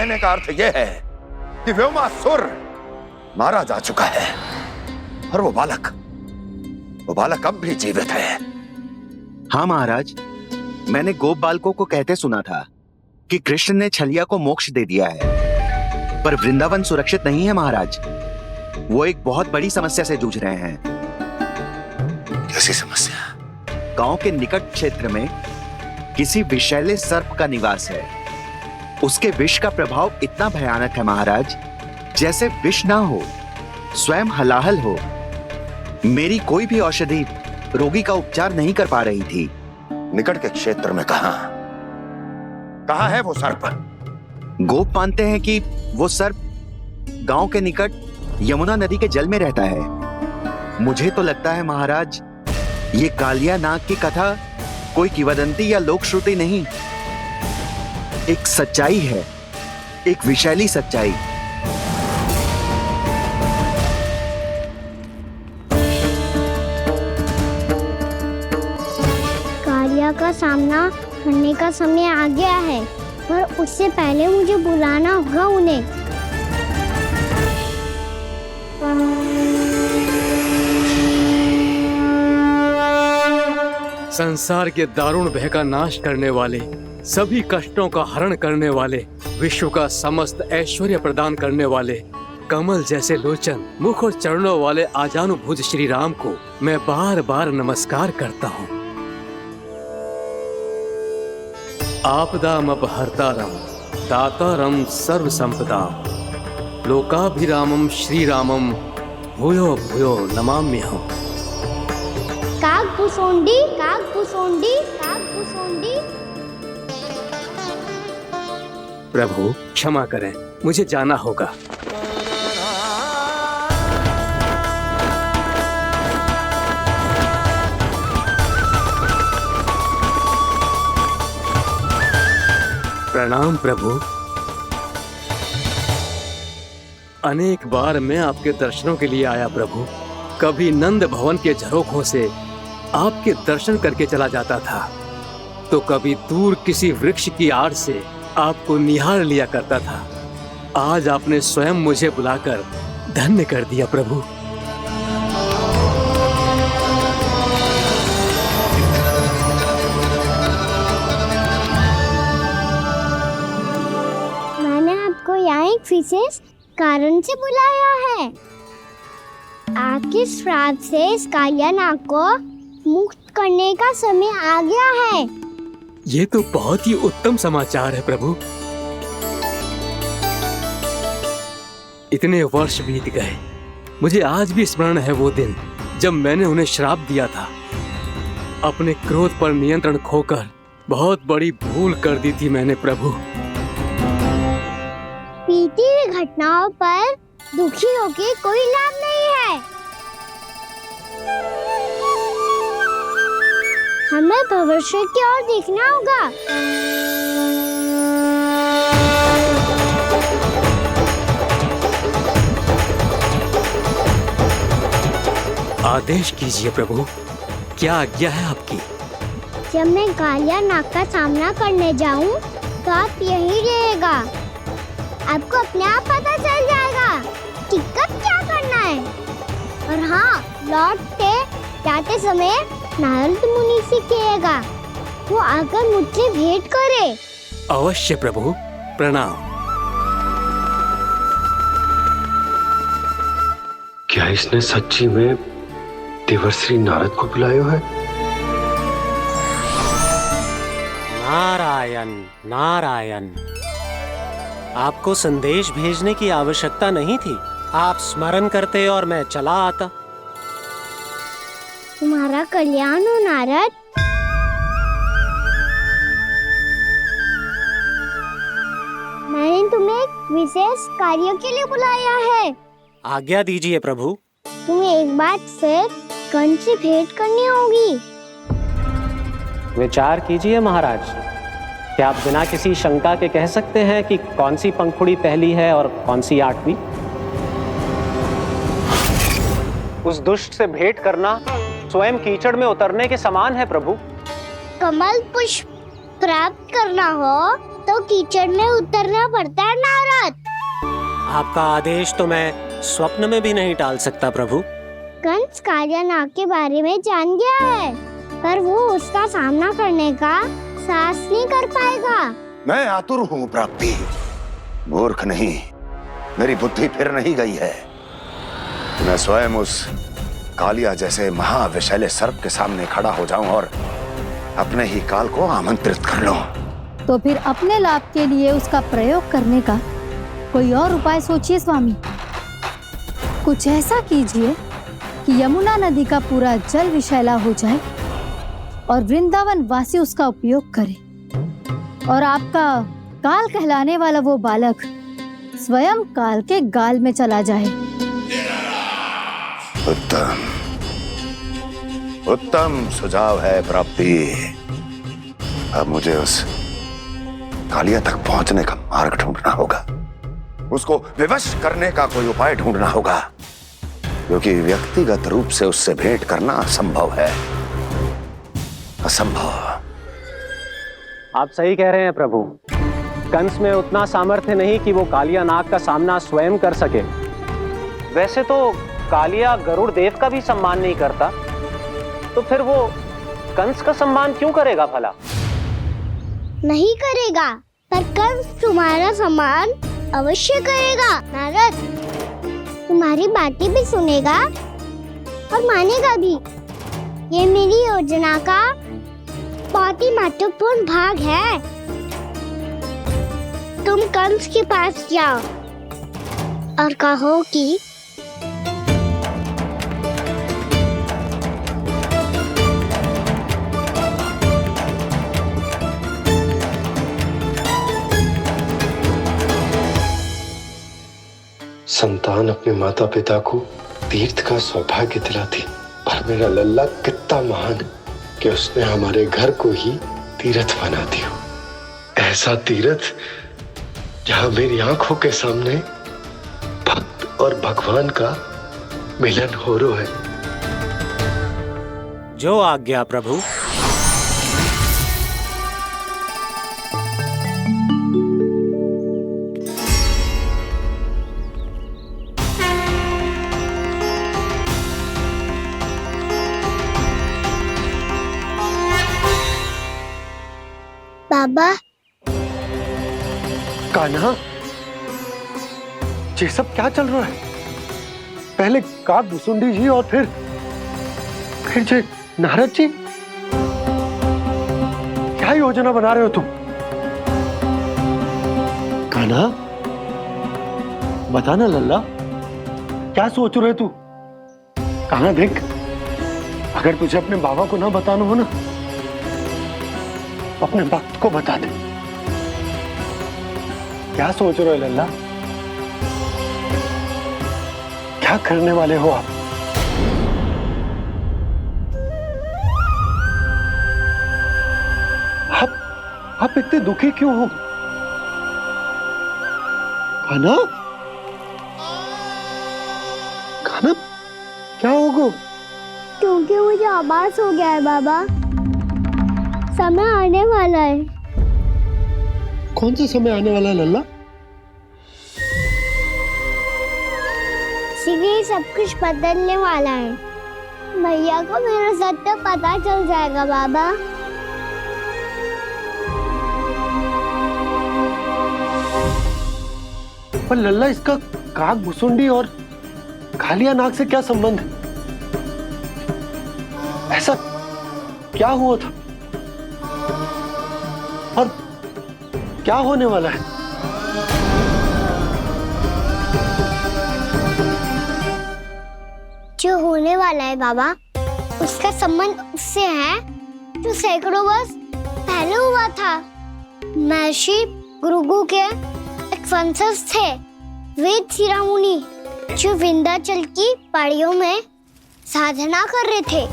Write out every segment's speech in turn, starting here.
कहने का अर्थ यह है कि व्योमासुर मारा जा चुका है और वो बालक अब भी जीवित है। हाँ महाराज, मैंने गोप बालकों को कहते सुना था कि कृष्ण ने छलिया को मोक्ष दे दिया है, पर वृंदावन सुरक्षित नहीं है महाराज। वो एक बहुत बड़ी समस्या से जूझ रहे हैं। कैसी समस्या? गांव के निकट क्षेत्र में किसी विषैले सर्प का निवास है। उसके विष का प्रभाव इतना भयानक है महाराज, जैसे विष ना हो, स्वयं हलाहल हो। मेरी कोई भी औषधि रोगी का उपचार नहीं कर पा रही थी। निकट के क्षेत्र में कहां है वो सर्प? गोप मानते हैं कि वो सर्प गांव के निकट यमुना नदी के जल में रहता है। मुझे तो लगता है महाराज, ये कालिया नाग की कथा कोई किंवदंती या लोक श्रुति नहीं, एक सच्चाई है, एक विषैली सच्चाई। कालिया का सामना करने का समय आ गया है, पर उससे पहले मुझे बुलाना होगा उन्हें। संसार के दारुण भय का नाश करने वाले, सभी कष्टों का हरण करने वाले, विश्व का समस्त ऐश्वर्य प्रदान करने वाले, कमल जैसे लोचन, मुख और चरणों वाले आजानुभुज श्री राम को मैं बार बार नमस्कार करता हूँ। आपदामपहर्तारं दातारं सर्व संपदाम लोकाभिरामं श्री रामम भूयो भूयो नमाम्यहम्। कागभूसुंडी, कागभूसुंडी, कागभूसुंडी। प्रभु क्षमा करें, मुझे जाना होगा। प्रणाम प्रभु। अनेक बार मैं आपके दर्शनों के लिए आया प्रभु। कभी नंद भवन के झरोखों से आपके दर्शन करके चला जाता था, तो कभी दूर किसी वृक्ष की आड़ से आपको निहार लिया करता था। आज आपने स्वयं मुझे बुलाकर धन्य कर दिया प्रभु। मैंने आपको यहाँ एक विशेष कारण से बुलाया है। आपके श्राप से इस कालिया नाग को मुक्त करने का समय आ गया है। ये तो बहुत ही उत्तम समाचार है प्रभु। इतने वर्ष बीत गए, मुझे आज भी स्मरण है वो दिन जब मैंने उन्हें श्राप दिया था। अपने क्रोध पर नियंत्रण खोकर बहुत बड़ी भूल कर दी थी मैंने प्रभु। बीती हुई घटनाओं पर दुखी होके कोई लाभ नहीं है। हमें भविष्य की ओर देखना होगा। आदेश कीजिए प्रभु, क्या आज्ञा है आपकी? जब मैं कालिया नाग का सामना करने जाऊं, तो आप यहीं रहेगा। आपको अपने आप पता चल जाएगा कि कब क्या करना है। और हाँ, लौटते जाते समय नारद मुनि से कहिएगा, वो आकर मुझसे भेंट करे। अवश्य प्रभु, प्रणाम। क्या इसने सच्ची में देवर्षि नारद को बुलाया है? नारायण नारायण, आपको संदेश भेजने की आवश्यकता नहीं थी। आप स्मरण करते और मैं चला आता। तुम्हारा कल्याण हो नारद। मैंने तुम्हें एक विशेष कार्य के लिए बुलाया है। आज्ञा दीजिए प्रभु। तुम्हें एक बार फिर कंस से भेंट करनी होगी। विचार कीजिए महाराज। क्या आप बिना किसी शंका के कह सकते हैं कि कौन सी पंखुड़ी पहली है और कौन सी आठवीं? उस दुष्ट से भेंट करना स्वयं कीचड़ में उतरने के समान है प्रभु। कमल पुष्प प्राप्त करना हो तो कीचड़ में उतरना पड़ता है नारद। आपका आदेश तो मैं स्वप्न में भी नहीं टाल सकता प्रभु। कंस कालिया नाग के बारे में जान गया है, पर वो उसका सामना करने का साहस नहीं कर पाएगा। मैं आतुर हूँ प्राप्ति, मूर्ख नहीं। मेरी बुद्धि फिर नहीं गई है। मैं स्वयं उस कालिया जैसे महाविषैले सर्प के सामने खड़ा हो जाऊं और अपने ही काल को आमंत्रित कर लूं। तो फिर अपने लाभ के लिए उसका प्रयोग करने का कोई और उपाय सोचिए स्वामी। कुछ ऐसा कीजिए कि यमुना नदी का पूरा जल विषैला हो जाए और वृंदावन वासी उसका उपयोग करे, और आपका काल कहलाने वाला वो बालक स्वयं काल के गाल में चला जाए। उत्तम उत्तम सुझाव है प्राप्ति। अब मुझे उस कालिया तक पहुंचने का मार्ग ढूंढना होगा, उसको विवश करने का कोई उपाय ढूंढना होगा, क्योंकि व्यक्तिगत रूप से उससे भेंट करना असंभव है। असंभव। आप सही कह रहे हैं प्रभु। कंस में उतना सामर्थ्य नहीं कि वो कालिया नाग का सामना स्वयं कर सके। वैसे तो कालिया गरुड़ देव का भी सम्मान नहीं करता, तो फिर वो कंस का सम्मान क्यों करेगा भला? नहीं करेगा, पर कंस तुम्हारा सम्मान अवश्य करेगा नारद। तुम्हारी बातें भी सुनेगा और मानेगा भी। ये मेरी योजना का बहुत ही महत्वपूर्ण भाग है। तुम कंस के पास जाओ और कहो कि संतान अपने माता पिता को तीर्थ का सौभाग्य दिलाती, पर मेरा लल्ला कितना महान है कि उसने हमारे घर को ही तीर्थ बना दिया। ऐसा तीर्थ जहां मेरी आंखों के सामने भक्त और भगवान का मिलन हो रहा है। जो आज्ञा प्रभु। बाबा, कान्हा, ये सब क्या चल रहा है? पहले काक भुसुंडी जी और फिर जे नारद जी। क्या योजना बना रहे हो तुम? कान्हा, बता ना लल्ला, क्या सोच रहे तू? कान्हा देख, अगर तुझे अपने बाबा को ना बताना हो ना, अपने भक्त को बता दे। क्या सोच रहे हो लल्ला? क्या करने वाले हो आप? आप इतने दुखी क्यों हो? कान्हा, कान्हा, क्या होगा? क्योंकि मुझे आभास हो गया है बाबा, समय आने वाला है। कौन सा समय आने वाला है लल्ला? शीघ्र ही सब कुछ बदलने वाला है। भैया को मेरा सत्य पता चल जाएगा बाबा। पर लल्ला, इसका काक भुसुंडी और कालिया नाग से क्या संबंध है? ऐसा क्या हुआ था और क्या होने वाला है? जो होने वाला है बाबा, उसका संबंध उससे है जो सैकड़ों वर्ष पहले हुआ था। महर्षि भृगु के एक वंशज थे, वेद शिरोमणि, जो विंध्याचल की पहाड़ियों में साधना कर रहे थे।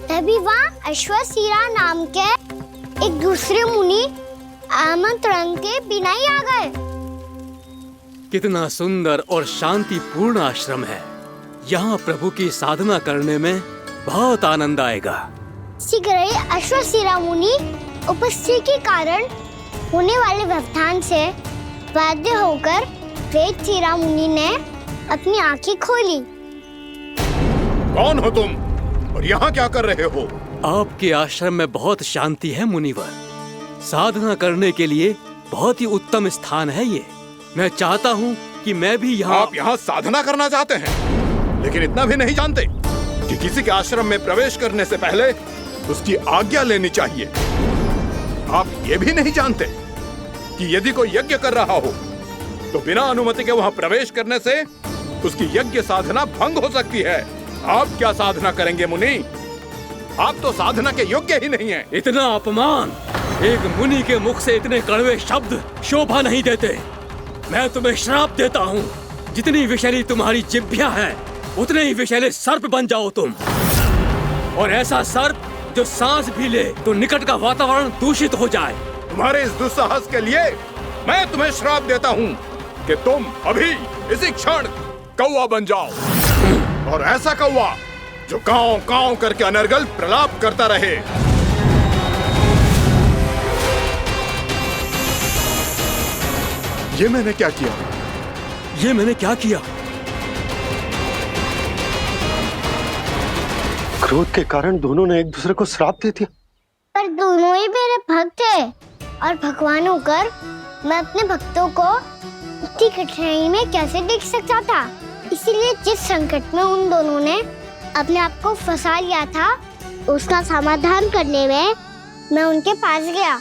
तभी वहाँ अश्वशिरा नाम के एक दूसरे मुनि आमंत्रण के बिना ही आ गए। कितना सुंदर और शांतिपूर्ण आश्रम है। यहाँ प्रभु की साधना करने में बहुत आनंद आएगा। शीघ्र ही अश्वशिरा मुनि उपस्थिति के कारण होने वाले व्यवधान से बाध्य होकर वेद शिरा मुनि ने अपनी आंखें खोली। कौन हो तुम और यहाँ क्या कर रहे हो? आपके आश्रम में बहुत शांति है मुनिवर। साधना करने के लिए बहुत ही उत्तम स्थान है ये। मैं चाहता हूँ कि मैं भी यहाँ। आप यहाँ साधना करना चाहते हैं, लेकिन इतना भी नहीं जानते कि किसी के आश्रम में प्रवेश करने से पहले उसकी आज्ञा लेनी चाहिए। आप ये भी नहीं जानते कि यदि कोई यज्ञ कर रहा हो तो बिना अनुमति के वहाँ प्रवेश करने से उसकी यज्ञ साधना भंग हो सकती है। आप क्या साधना करेंगे मुनि? आप तो साधना के योग्य ही नहीं हैं। इतना अपमान! एक मुनि के मुख से इतने कड़वे शब्द शोभा नहीं देते। मैं तुम्हें श्राप देता हूँ, जितनी विषैली तुम्हारी जिह्वा है उतने ही विषैले सर्प बन जाओ तुम। और ऐसा सर्प जो सांस भी ले तो निकट का वातावरण दूषित हो जाए। तुम्हारे इस दुस्साहस के लिए मैं तुम्हें श्राप देता हूँ कि तुम अभी इसी क्षण कौवा बन जाओ, और ऐसा कौवा जो कांव कांव करके अनर्गल प्रलाप करता रहे। ये मैंने क्या किया? ये मैंने क्या किया? क्रोध के कारण दोनों ने एक दूसरे को श्राप दे दिया। पर दोनों ही मेरे भक्त थे, और भगवान होकर मैं अपने भक्तों को इतनी कठिनाई में कैसे देख सकता था। इसीलिए जिस संकट में उन दोनों ने अपने आप को फंसा लिया था, उसका समाधान करने में मैं उनके पास गया।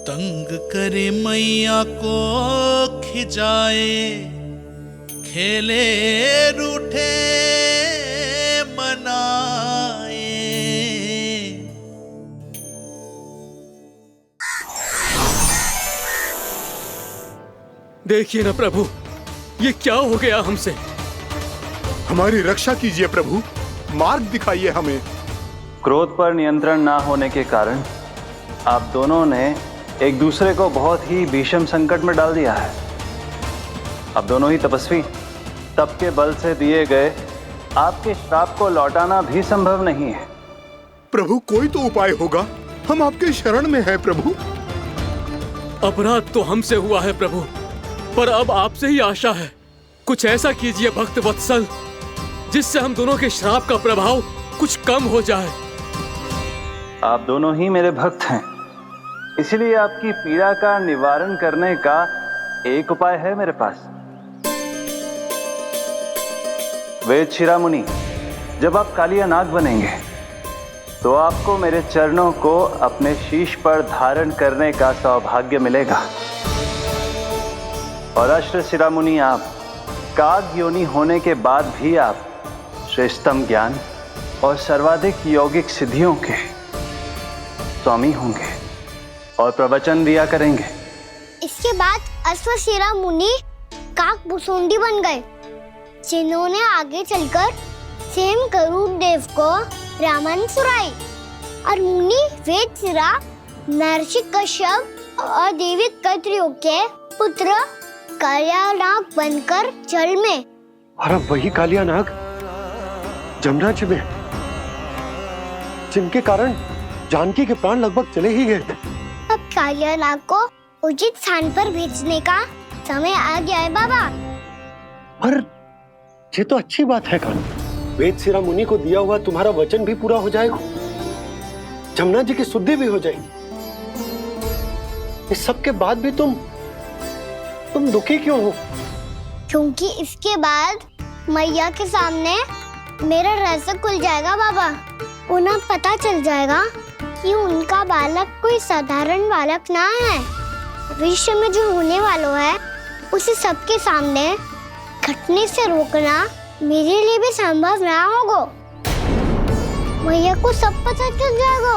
तंग करे मैया को खिजाए, खेले रूठे मनाए। देखिए ना प्रभु, ये क्या हो गया हमसे? हमारी रक्षा कीजिए प्रभु, मार्ग दिखाइए हमें। क्रोध पर नियंत्रण ना होने के कारण आप दोनों ने एक दूसरे को बहुत ही भीषण संकट में डाल दिया है। अब दोनों ही तपस्वी, तप के बल से दिए गए आपके श्राप को लौटाना भी संभव नहीं है। प्रभु कोई तो उपाय होगा, हम आपके शरण में हैं प्रभु। अपराध तो हमसे हुआ है प्रभु, पर अब आपसे ही आशा है। कुछ ऐसा कीजिए भक्त वत्सल, जिससे हम दोनों के श्राप का प्रभाव कुछ कम हो जाए। आप दोनों ही मेरे भक्त हैं, इसलिए आपकी पीड़ा का निवारण करने का एक उपाय है मेरे पास। वेद शिरा मुनि, जब आप कालिया नाग बनेंगे तो आपको मेरे चरणों को अपने शीश पर धारण करने का सौभाग्य मिलेगा। और अश्र शिरा मुनि, आप काग योनि होने के बाद भी आप श्रेष्ठतम ज्ञान और सर्वाधिक यौगिक सिद्धियों के स्वामी होंगे और प्रवचन दिया करेंगे। इसके बाद अश्वशिरा मुनि काक भुसुंडी बन गए, जिन्होंने आगे चलकर स्वयं गरुड़ देव को रामायण सुनाई। और मुनि वेदशिरा महर्षि कश्यप और देवी कत्रियों के पुत्र कालिया नाग बनकर जल में। और अब वही कालिया नाग जमुना जी में, जिनके कारण जानकी के प्राण लगभग चले ही गए थे। अब कालिया नाग को उचित स्थान पर भेजने का समय आ गया है बाबा। पर ये तो अच्छी बात है कान्हा, वेद शिरा मुनि को दिया हुआ तुम्हारा वचन भी पूरा हो जाएगा, जमुना जी की शुद्धि भी हो जाएगी। इस सब के बाद भी तुम दुखी क्यों हो? क्योंकि इसके बाद मैया के सामने मेरा रहस्य खुल जाएगा बाबा। उन्हें पता चल जाएगा कि उनका बालक कोई साधारण बालक ना है। भविष्य में जो होने वाला है उसे सबके सामने घटने से रोकना मेरे लिए भी संभव ना होगा। मैया को सब पता चल जाएगा।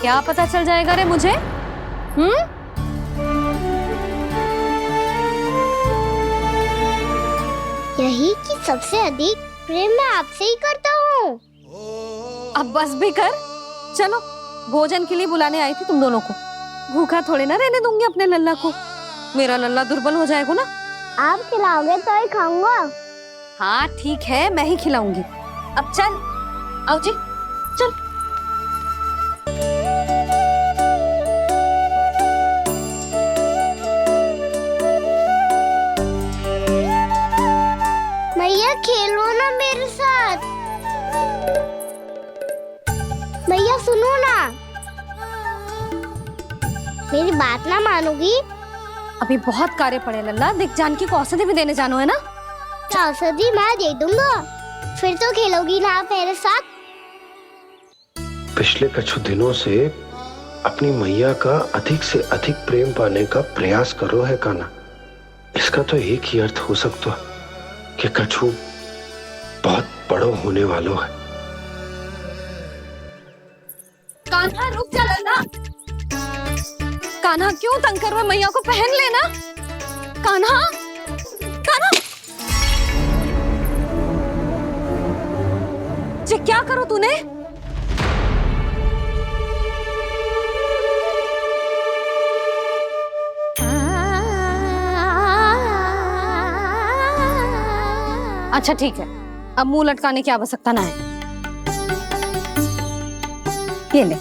क्या पता चल जाएगा रे मुझे? यही कि सबसे अधिक प्रेम मैं आपसे ही करता हूँ। अब बस भी कर, चलो भोजन के लिए बुलाने आई थी तुम दोनों को। भूखा थोड़े ना रहने दूंगी अपने लल्ला को, मेरा लल्ला दुर्बल हो जाएगा ना। आप खिलाओगे तो ही खाऊंगा। हाँ ठीक है, मैं ही खिलाऊंगी। अब चल, आओ जी, चल। मैया खेलो ना मेरे साथ। मैया सुनो ना, मेरी बात ना मानोगी? अभी बहुत कार्य पड़े लल्ला, देख जानकी को औषधि भी देने जानो है ना। औषधि मैं दे दूंगा, फिर तो खेलोगी ना आप मेरे साथ? पिछले कुछ दिनों से अपनी मैया का अधिक से अधिक प्रेम पाने का प्रयास करो है कान्हा। इसका तो एक ही अर्थ हो सकता कि कछु बहुत बड़ो होने वालों है। कान्हा रुक जा लल्ला। कान्हा क्यों तंग कर रहा है? मैया को पहन लेना। कान्हा, कान्हा, ये क्या करो तूने? अच्छा ठीक है, अब मुंह लटकाने की आवश्यकता ना है। ये ले।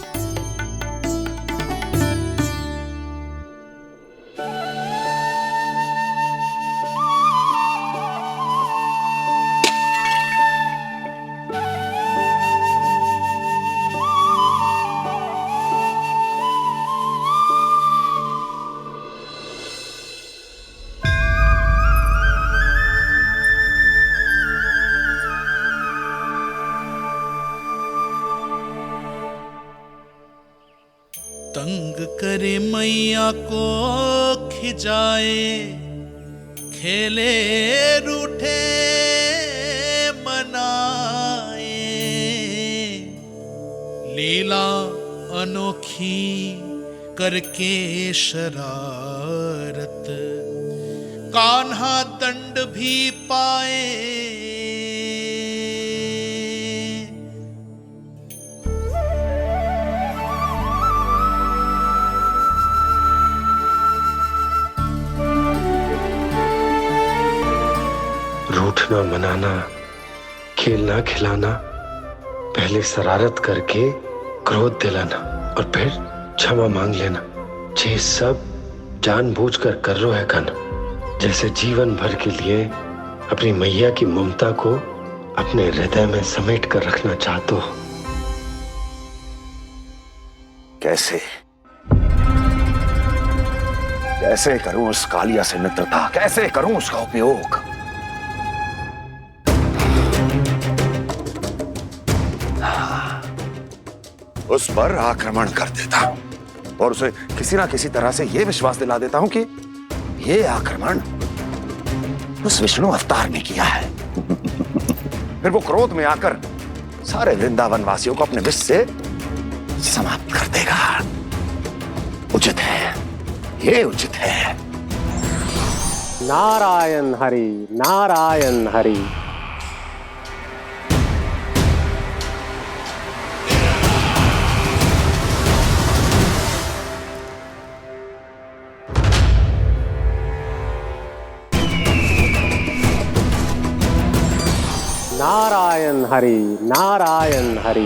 तंग करे मैया को खिजाए, खेले रूठे मनाए, लीला अनोखी करके शरारत, कान्हा दंड भी पाए। रूठना मनाना, खेलना खिलाना, पहले शरारत करके क्रोध दिलाना और फिर क्षमा मांग लेना, ये सब जानबूझकर कर रहे है कान्हा। जैसे जीवन भर के लिए अपनी मैया की ममता को अपने हृदय में समेट कर रखना चाहते हो। कैसे कैसे करूं उस कालिया से मित्रता, कैसे करूं उसका उपयोग? उस पर आक्रमण कर देता हूं और उसे किसी ना किसी तरह से यह विश्वास दिला देता हूं कि यह आक्रमण उस विष्णु अवतार ने किया है। फिर वो क्रोध में आकर सारे वृंदावन वासियों को अपने विष से समाप्त कर देगा। उचित है, ये उचित है। नारायण हरि, नारायण हरि। नारायण हरि, नारायण हरि।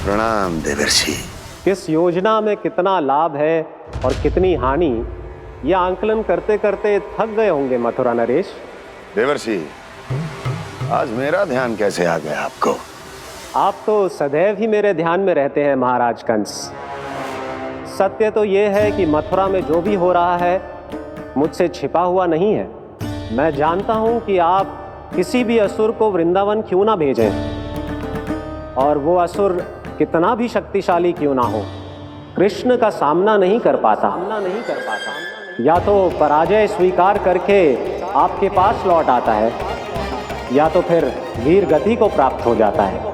प्रणाम देवर्षि। किस योजना में कितना लाभ है और कितनी हानि, यह आंकलन करते करते थक गए होंगे मथुरा नरेश। देवर्षि, आज मेरा ध्यान कैसे आ गया आपको? आप तो सदैव ही मेरे ध्यान में रहते हैं महाराज कंस। सत्य तो यह है कि मथुरा में जो भी हो रहा है मुझसे छिपा हुआ नहीं है। मैं जानता हूं कि आप किसी भी असुर को वृंदावन क्यों ना भेजें, और वो असुर कितना भी शक्तिशाली क्यों ना हो, कृष्ण का सामना नहीं कर पाता। या तो पराजय स्वीकार करके आपके पास लौट आता है, या तो फिर वीर गति को प्राप्त हो जाता है।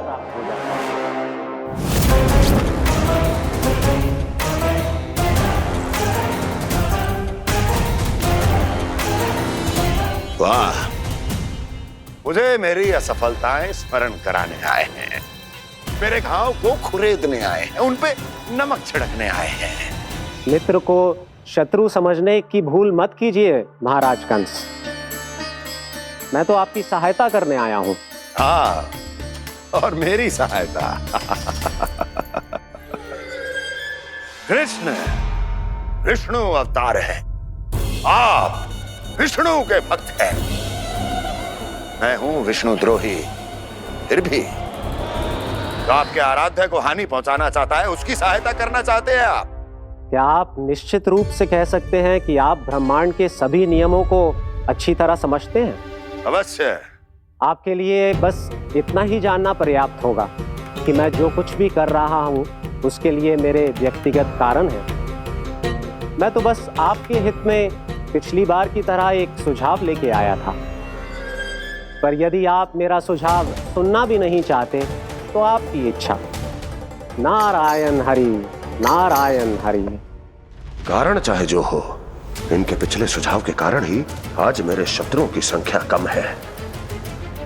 वाह, मुझे मेरी असफलताएं स्मरण कराने आए हैं, मेरे घाव को खुरेदने आए हैं, उन पे नमक छिड़कने आए हैं। मित्र को शत्रु समझने की भूल मत कीजिए महाराज कंस। मैं तो आपकी सहायता करने आया हूं। हाँ, और मेरी सहायता। कृष्ण विष्णु अवतार है, आप विष्णु के भक्त हैं। मैं हूं विष्णु द्रोही, फिर भी तो आपके आराध्य को हानि पहुंचाना चाहता है, उसकी सहायता करना चाहते हैं आप। क्या आप निश्चित रूप से कह सकते हैं कि आप ब्रह्मांड के सभी नियमों को अच्छी तरह समझते हैं? अवश्य। आपके लिए बस इतना ही जानना पर्याप्त होगा कि मैं जो कुछ भी कर रहा हूं उसके लिए मेरे व्यक्तिगत कारण हैं। मैं तो बस आपके हित में पिछली बार की तरह एक सुझाव लेके आया था, पर यदि आप मेरा सुझाव सुनना भी नहीं चाहते तो आपकी इच्छा। नारायण हरि, नारायण हरि। कारण चाहे जो हो, इनके पिछले सुझाव के कारण ही आज मेरे शत्रुओं की संख्या कम है,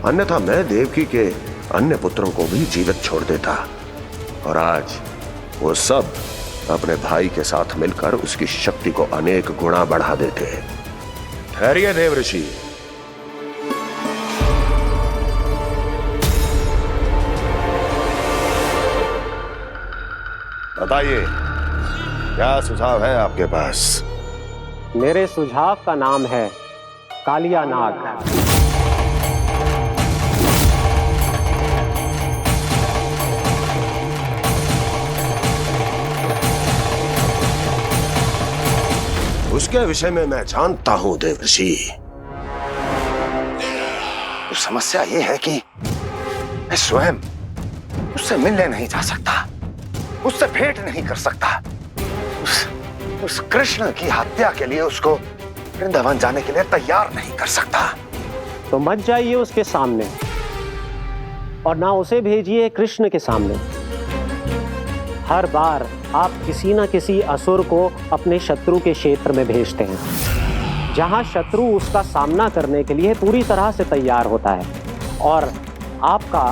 अन्यथा मैं देवकी के अन्य पुत्रों को भी जीवित छोड़ देता, और आज वो सब अपने भाई के साथ मिलकर उसकी शक्ति को अनेक गुणा बढ़ा देते। ठहरिए देव ऋषि, बताइए क्या सुझाव है आपके पास? मेरे सुझाव का नाम है कालिया नाग। उसके विषय में मैं जानता हूं देवर्षि। तो समस्या यह है कि मैं स्वयं उससे मिलने नहीं जा सकता, उससे भेंट नहीं कर सकता, उस कृष्ण की हत्या के लिए उसको वृंदावन जाने के लिए तैयार नहीं कर सकता। तो मत जाइए उसके सामने, और ना उसे भेजिए कृष्ण के सामने। हर बार आप किसी न किसी असुर को अपने शत्रु के क्षेत्र में भेजते हैं, जहां शत्रु उसका सामना करने के लिए पूरी तरह से तैयार होता है और आपका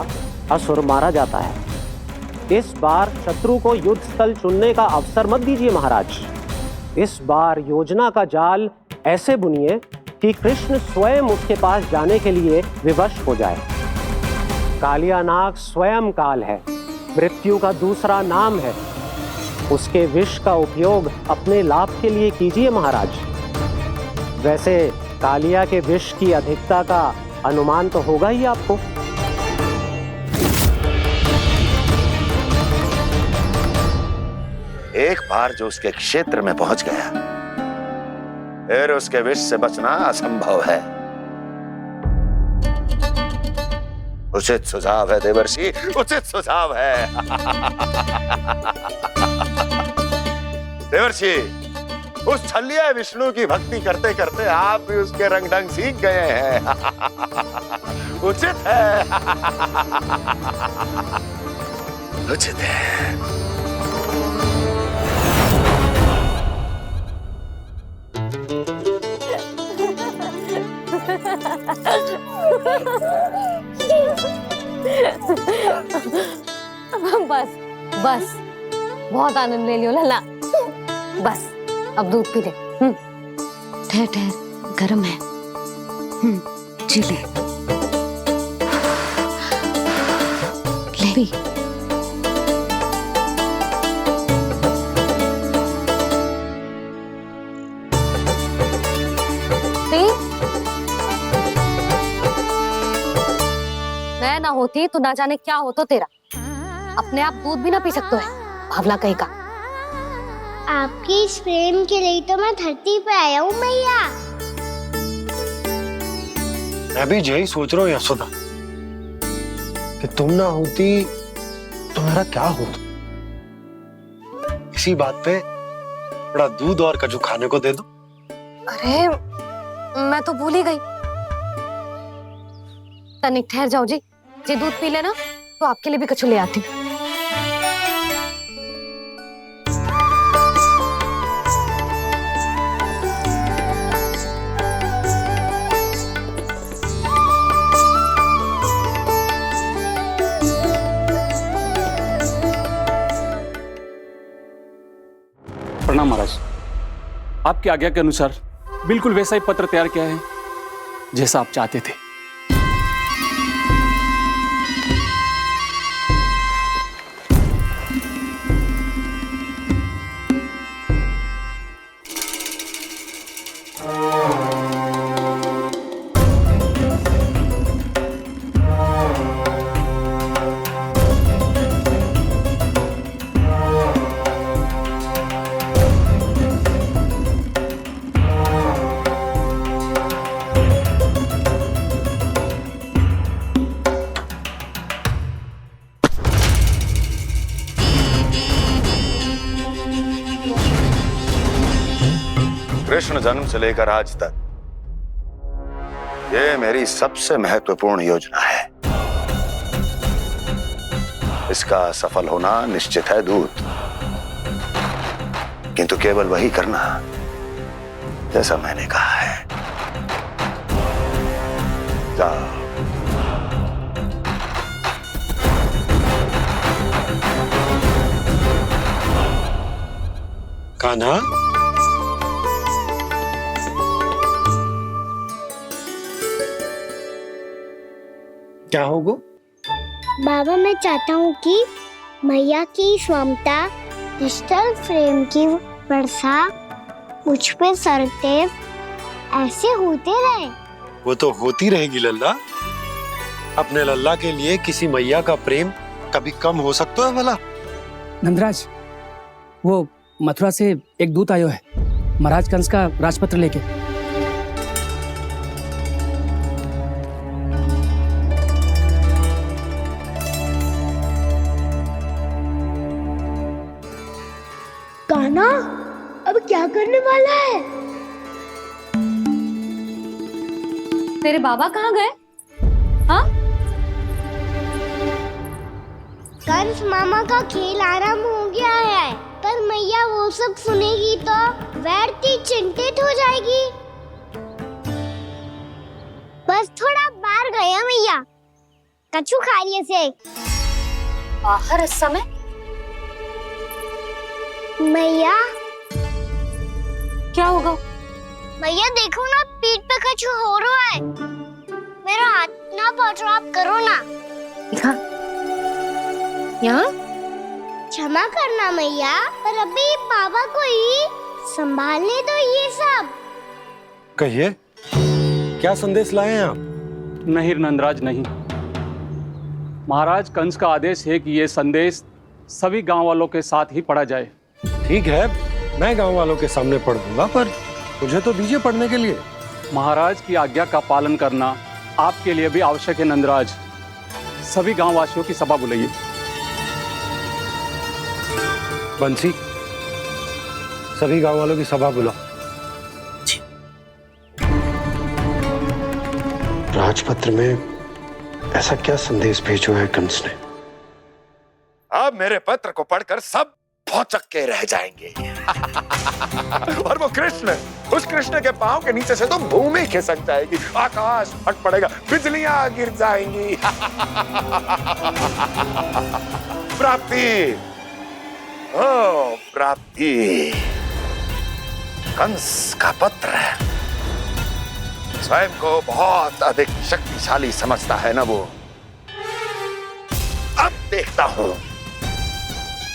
असुर मारा जाता है। इस बार शत्रु को युद्ध स्थल चुनने का अवसर मत दीजिए महाराज। इस बार योजना का जाल ऐसे बुनिए कि कृष्ण स्वयं उसके पास जाने के लिए विवश हो जाए। कालिया नाग स्वयं काल है, मृत्यु का दूसरा नाम है। उसके विष का उपयोग अपने लाभ के लिए कीजिए महाराज। वैसे कालिया के विष की अधिकता का अनुमान तो होगा ही आपको। एक बार जो उसके क्षेत्र में पहुंच गया, फिर उसके विष से बचना असंभव है। उचित सुझाव है देवर्षि, उचित सुझाव है। देवर्षि, उस छलिया विष्णु की भक्ति करते करते आप भी उसके रंग ढंग सीख गए हैं। उचित है, उचित है। बस बस, बहुत आनंद ले लियो लल्ला। बस अब दूध पी ले। ठहर ठहर, गर्म है। जी ले। ले भी। मैं ना होती तो ना जाने क्या होता तेरा। अपने आप दूध भी ना पी सकते है, भावला कहीं का। आपकी इस प्रेम के लिए तो मैं धरती पे आया हूँ मैया। मैं भी यही सोच रहा हूँ यशोदा, कि तुम ना होती तो मेरा क्या होता। इसी बात पे थोड़ा दूध और कजू खाने को दे दो। अरे मैं तो भूल ही गई। तनिक ठहर जाओ जी दूध पी लेना तो आपके लिए भी कछु ले आती। आपकी आज्ञा के अनुसार बिल्कुल वैसा ही पत्र तैयार किया है जैसा आप चाहते थे। कृष्ण जन्म से लेकर आज तक ये मेरी सबसे महत्वपूर्ण योजना है। इसका सफल होना निश्चित है दूत, किंतु केवल वही करना जैसा मैंने कहा है। जाओ। कान्हा, क्या होगा? बाबा, मैं चाहता हूँ कि मैया की स्वमता क्रिस्टल फ्रेम की वर्षा मुझ पे सरते ऐसे होते रहे। वो तो होती रहेगी लल्ला। अपने लल्ला के लिए किसी मैया का प्रेम कभी कम हो सकता है भला? नंदराज, वो मथुरा से एक दूत आयो है महाराज कंस का राजपत्र लेके। कान्हा, अब क्या करने वाला है? तेरे बाबा कहाँ गए? हाँ? कंस मामा का खेल आरंभ हो गया है, पर मैया वो सब सुनेगी तो व्यर्थ चिंतित हो जाएगी। बस थोड़ा बाहर गया मैया, कछु खाइए से। बाहर इस समय? मैया, क्या होगा? मैया देखो ना, पीठ पे कुछ हो रहा है। मेरा हाथ ना पकड़ो, आप करो ना। यहाँ? क्षमा करना मैया, पर अभी बाबा को ही संभालने दो ये सब। कहिए, क्या संदेश लाए हैं आप? नहीं नंदराज, नहीं। महाराज कंस का आदेश है कि यह संदेश सभी गांव वालों के साथ ही पढ़ा जाए। ठीक है, मैं गांव वालों के सामने पढ़ दूंगा, पर मुझे तो दीजिए पढ़ने के लिए। महाराज की आज्ञा का पालन करना आपके लिए भी आवश्यक है नंदराज। सभी गांव वासियों की सभा बुलाइए। बंसी, सभी गांव वालों की सभा बुलाओ। राजपत्र में ऐसा क्या संदेश भेजो है कंस ने? अब मेरे पत्र को पढ़कर सब भौचक के रह जाएंगे। और वो कृष्ण, उस कृष्ण के पांव के नीचे से तो भूमि खिसक जाएगी, आकाश फट पड़ेगा, बिजलियां गिर जाएंगी। प्राप्ति, ओ प्राप्ति, कंस का पत्र। स्वयं को बहुत अधिक शक्तिशाली समझता है ना वो। अब देखता हूं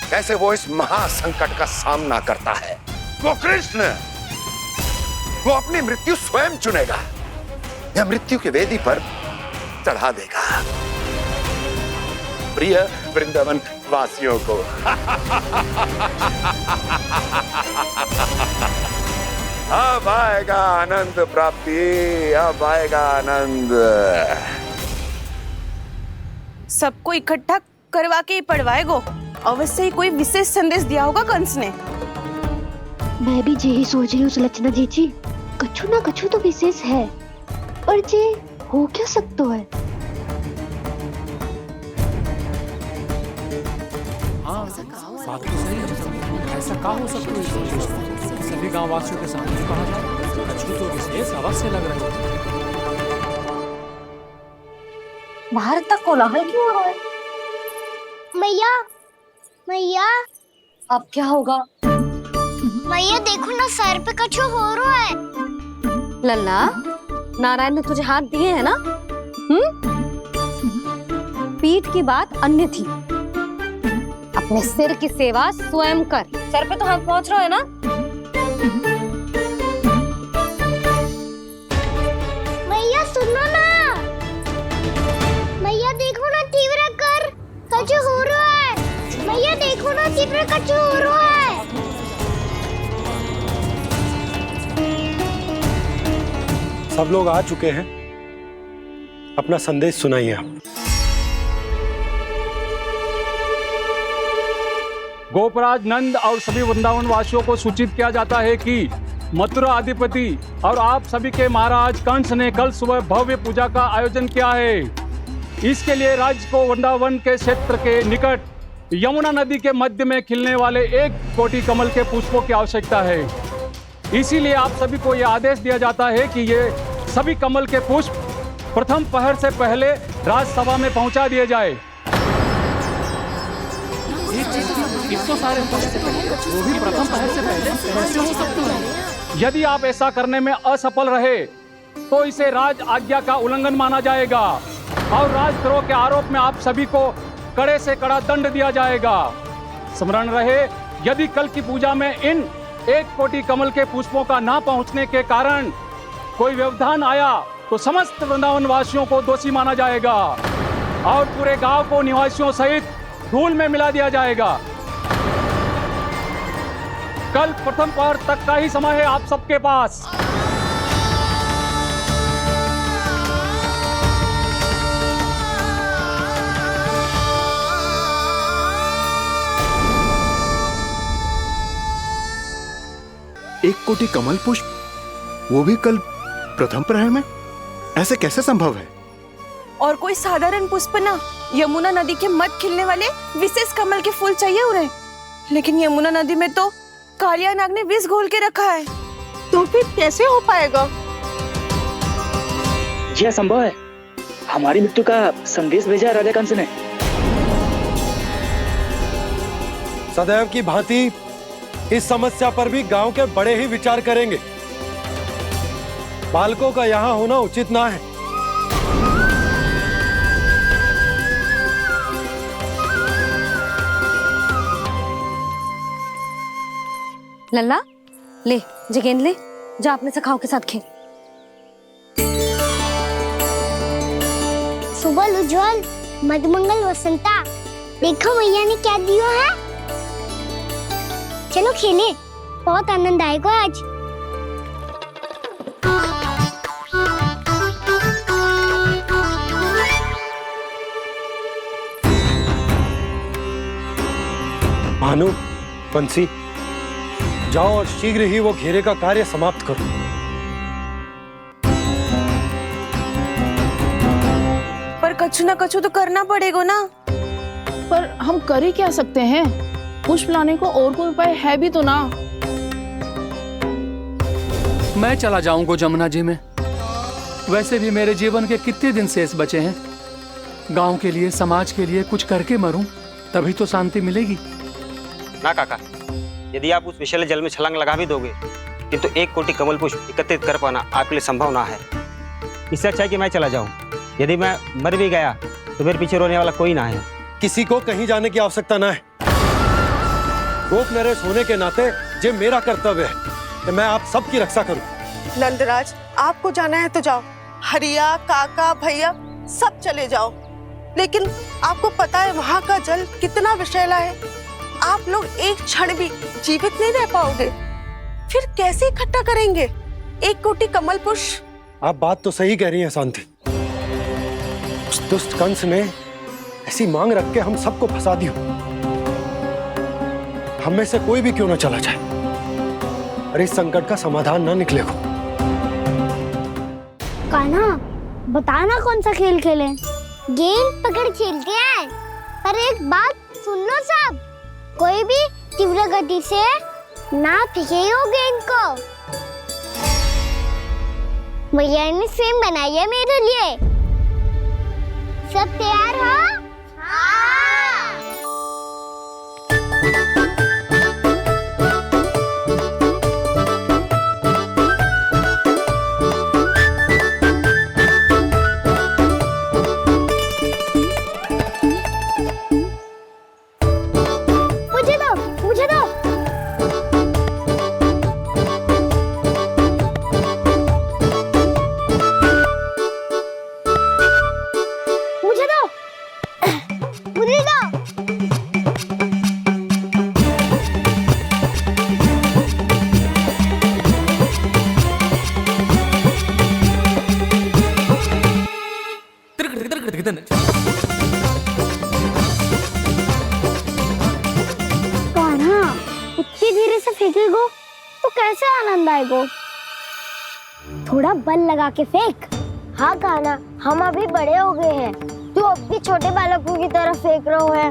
कैसे वो इस महासंकट का सामना करता है। वो कृष्ण, वो अपनी मृत्यु स्वयं चुनेगा या मृत्यु की वेदी पर चढ़ा देगा प्रिय वृंदावन वासियों को। अब आएगा आनंद प्राप्ति, अब आएगा आनंद। सबको इकट्ठा करवा के ही पढ़वाएगो। अवश्य ही कोई विशेष संदेश दिया होगा कंस ने। मैं भी यही सोच रही हूँ सुलक्षणा जीजी, कछु ना कछु तो विशेष है, पर जे हो क्या सकता है? हाँ, बात तो सही है। ऐसा क्या हो सकता है? सभी गांव वासियों के सामने कहा जाए, कछु तो विशेष अवश्य लग रहा है। बाहर तक कोलाहल क्यों हो रहा है? मैया, मैया, अब क्या होगा? मैया देखो ना, सर पे कछु हो रहा है। लल्ला, नारायण ने तुझे हाथ दिए है ना? पीठ की बात अन्य थी। अपने सिर की सेवा स्वयं कर। सर पे तो हाथ पहुंच रहा है ना? मैया सुनो ना, मैया देखो ना, तीव्र कर कछु हो रहा है। मैया देखो ना, तीव्र कछु हो रहा है। सब लोग आ चुके हैं, अपना संदेश सुनाइए आप। गोपराज नंद और सभी वृंदावन वासियों को सूचित किया जाता है कि मथुरा अधिपति और आप सभी के महाराज कंस ने कल सुबह भव्य पूजा का आयोजन किया है। इसके लिए राज्य को वृंदावन के क्षेत्र के निकट यमुना नदी के मध्य में खिलने वाले 1 कोटि कमल के पुष्पों की आवश्यकता है। इसीलिए आप सभी को यह आदेश दिया जाता है कि ये सभी कमल के पुष्प प्रथम पहर से पहले राजसभा में पहुंचा दिए जाए। सारे वो भी प्रथम पहर से पहले कैसे हो सकते हैं? यदि आप ऐसा करने में असफल रहे तो इसे राज आज्ञा का उल्लंघन माना जाएगा और राजद्रोह के आरोप में आप सभी को कड़े से कड़ा दंड दिया जाएगा। स्मरण रहे, यदि कल की पूजा में इन 1 कोटि कमल के पुष्पों का ना पहुंचने के कारण कोई व्यवधान आया तो समस्त वृंदावन वासियों को दोषी माना जाएगा और पूरे गांव को निवासियों सहित धूल में मिला दिया जाएगा। कल प्रथम पहर तक का ही समय है आप सबके पास। एक कोटि कमल पुष्प, वो भी कल प्रथम प्रहर में? ऐसे कैसे संभव है? और कोई साधारण पुष्प ना, यमुना नदी के मध्य खिलने वाले विशेष कमल के फूल चाहिए उन्हें। लेकिन यमुना नदी में तो कालिया नाग ने विष घोल के रखा है, तो फिर कैसे हो पाएगा? यह संभव है। हमारी मृत्यु का संदेश भेजा राजा कंस ने। सदैव की भांति इस समस्या पर भी गांव के बड़े ही विचार करेंगे। बालकों का यहाँ होना उचित ना है। लल्ला, ले जगेंद ले, जा अपने सखाओं के साथ खेल। सुबह उज्जवल, मधुमंगल वसंता, देखो मैया ने क्या दिया है। चलो खेलें, बहुत आनंद आएगा आज। भानु, बंसी, जाओ और शीघ्र ही वो घेरे का कार्य समाप्त करो। पर कछु ना कछु तो करना पड़ेगा ना। पर हम कर ही क्या सकते हैं? पुष्प लाने को और कोई उपाय है भी तो ना। मैं चला जाऊंगा जमुना जी में। वैसे भी मेरे जीवन के कितने दिन शेष बचे हैं। गांव के लिए, समाज के लिए कुछ करके मरूं, तभी तो शांति मिलेगी। ना काका, यदि आप उस विषैले जल में छलांग लगा भी दोगे, किंतु 1 कोटि कमल पुष्प एकत्रित कर पाना आपके लिए संभव ना है। इससे अच्छा है कि मैं चला जाऊं। यदि मैं मर भी गया तो मेरे पीछे रोने वाला कोई ना है। किसी को कहीं जाने की आवश्यकता ना है। गोप नरेश होने के नाते ये मेरा कर्तव्य है कि मैं आप सबकी रक्षा करूं। नंदराज, आपको जाना है तो जाओ। हरिया, काका, भैया सब चले जाओ। लेकिन आपको पता है वहाँ का जल कितना विषैला है। आप लोग एक क्षण भी जीवित नहीं रह पाओगे। फिर कैसे इकट्ठा करेंगे 1 कोटि कमल पुष्प? आप बात तो सही कह रही हैं शांति। उस दुष्ट कंस ने ऐसी मांग रख के हम सबको फंसा दिया। हम में से कोई भी क्यों ना चला जाए और इस संकट का समाधान ना निकले को। कान्हा, बताना कौन सा खेल खेलें? गेंद पकड़ खेलते हैं। पर एक बात सुन लो सब, कोई भी तीव्र गति से ना फेंकेगा गेंद को। भैया ने स्वयं बनाई है मेरे लिए। सब तैयार हो? हाँ। कान्हा, इतनी धीरे से फेंकेगो तो कैसे आनंद आएगो? थोड़ा बल लगा के फेंक। हाँ कान्हा, हम अभी बड़े हो गए हैं, तू अब भी छोटे बालकों की तरह फेंक रहा है।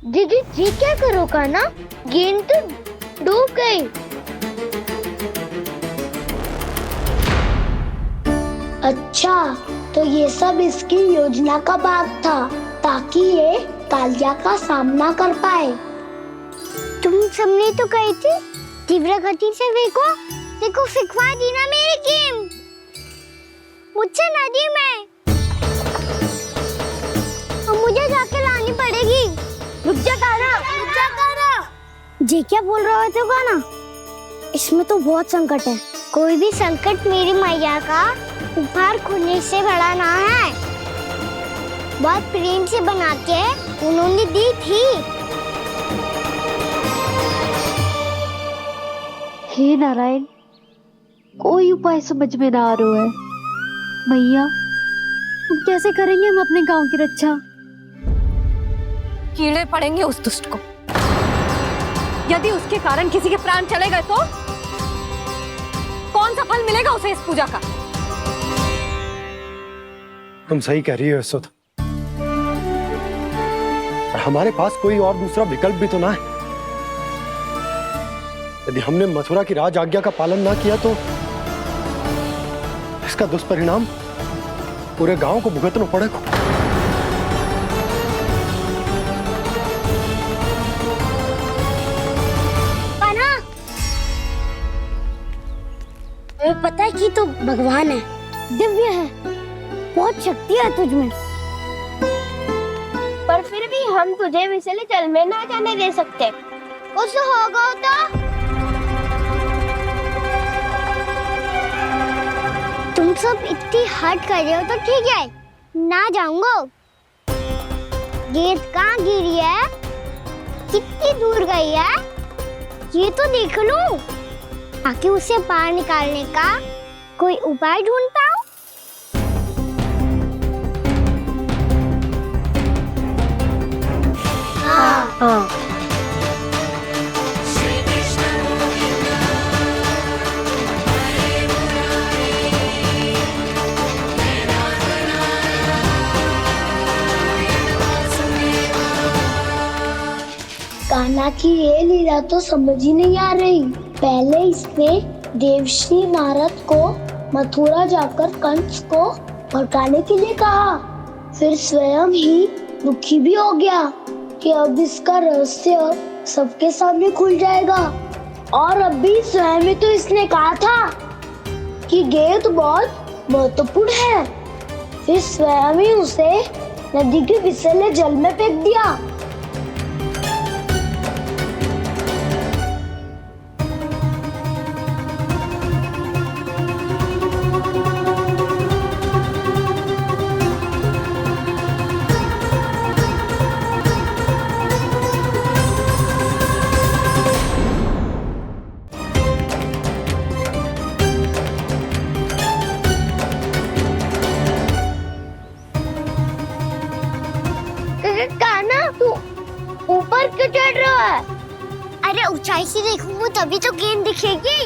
दीदी जी क्या करो कान्हा, गेंद तो डूब गई। अच्छा, तो ये सब इसकी योजना का भाग था ताकि ये कालिया का सामना कर पाए। तुम सबने तो कही थी तीव्र गति से फेंको, देखो फिकवा दी ना मेरी गेम मुझसे नदी में। अब मुझे जाके लानी पड़ेगी। रुक जा कान्हा, रुक जा कान्हा। जी क्या बोल रहे थे कान्हा? इसमें तो बहुत संकट है। कोई भी संकट मेरी मैया का उपहार खोने से बड़ा ना है। बहुत प्रेम से बना के उन्होंने दी थी। हे नारायण, कोई उपाय समझ में ना आ रहा है। मैया, अब कैसे करेंगे हम अपने गांव की रक्षा? कीड़े पड़ेंगे उस दुष्ट को। यदि उसके कारण किसी के प्राण चले गए तो कौन सा फल मिलेगा उसे इस पूजा का? तुम सही कह रही हो यशोदा, पर हमारे पास कोई और दूसरा विकल्प भी तो ना है। यदि हमने मथुरा की राज आज्ञा का पालन ना किया तो इसका दुष्परिणाम पूरे गांव को भुगतना पड़ेगा। तुम्हें पता है कि तो भगवान है, दिव्य है, बहुत शक्ति है तुझमें, पर फिर भी हम तुझे विषैले जल में ना जाने दे सकते। कुछ होगा तो तुम सब इतनी हट कर रहे हो तो ठीक है, ना जाऊंगा। गेंद कहाँ गिरी है, कितनी दूर गई है, ये तो देख लूं, ताकि उसे बाहर निकालने का कोई उपाय ढूंढ पाऊं। हाँ। कान्हा की ये लीला तो समझ ही नहीं आ रही। पहले इसने देवश्री नारद को मथुरा जाकर कंस को भड़काने के लिए कहा, फिर स्वयं ही दुखी भी हो गया कि अब इसका रहस्य सबके सामने खुल जाएगा। और अभी स्वयं ही तो इसने कहा था कि गेंद बहुत महत्वपूर्ण है, फिर स्वयं ही उसे नदी के विषैले जल में फेंक दिया। ऊपर क्यों चढ़ रहा है? अरे ऊंचाई से देखूंगा तभी तो गेंद दिखेगी।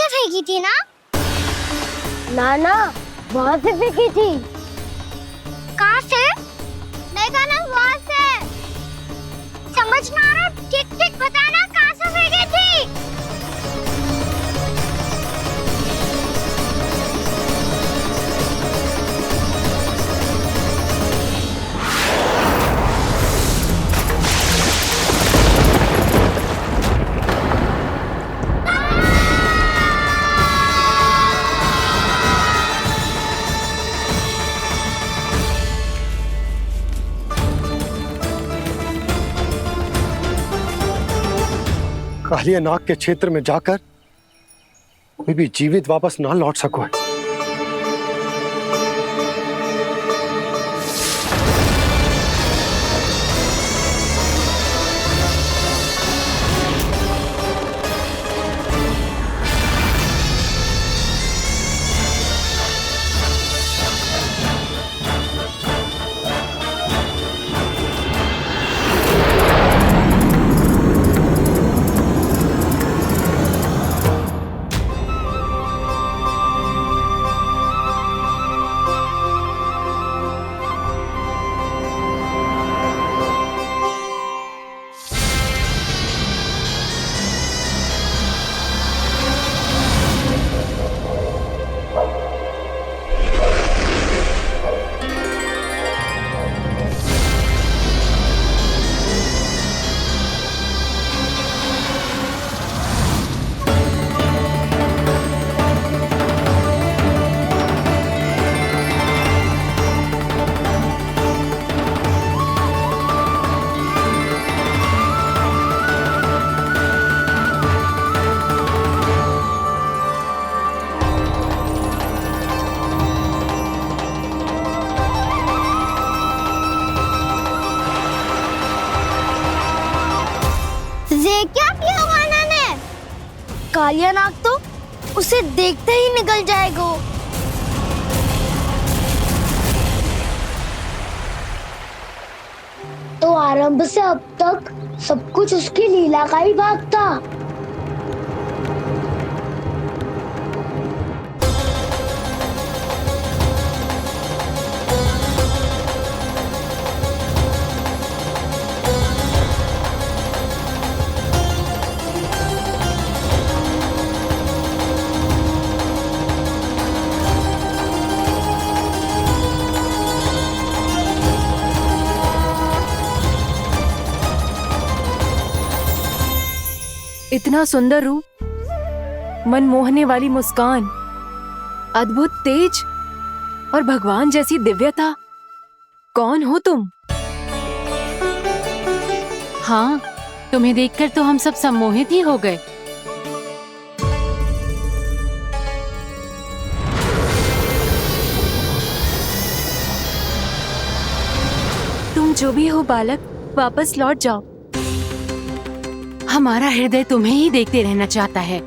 फेंकी थी ना? ना वहाँ से फेंकी थी। कहाँ से? देखा ना, वहाँ से। समझ ना आ रहा, ठीक ठीक बताना कहाँ से फेंकी थी? कालिया नाग के क्षेत्र में जाकर कोई भी जीवित वापस ना लौट सको है। क्या किया वाना ने? कालिया नाग तो उसे देखते ही निकल जाएगा। तो आरंभ से अब तक सब कुछ उसकी लीला का ही भाग था। इतना सुंदर रूप, मन मोहने वाली मुस्कान, अद्भुत तेज और भगवान जैसी दिव्यता। कौन हो तुम? हाँ, तुम्हें देखकर तो हम सब सम्मोहित ही हो गए। तुम जो भी हो बालक, वापस लौट जाओ। हमारा हृदय तुम्हें ही देखते रहना चाहता है,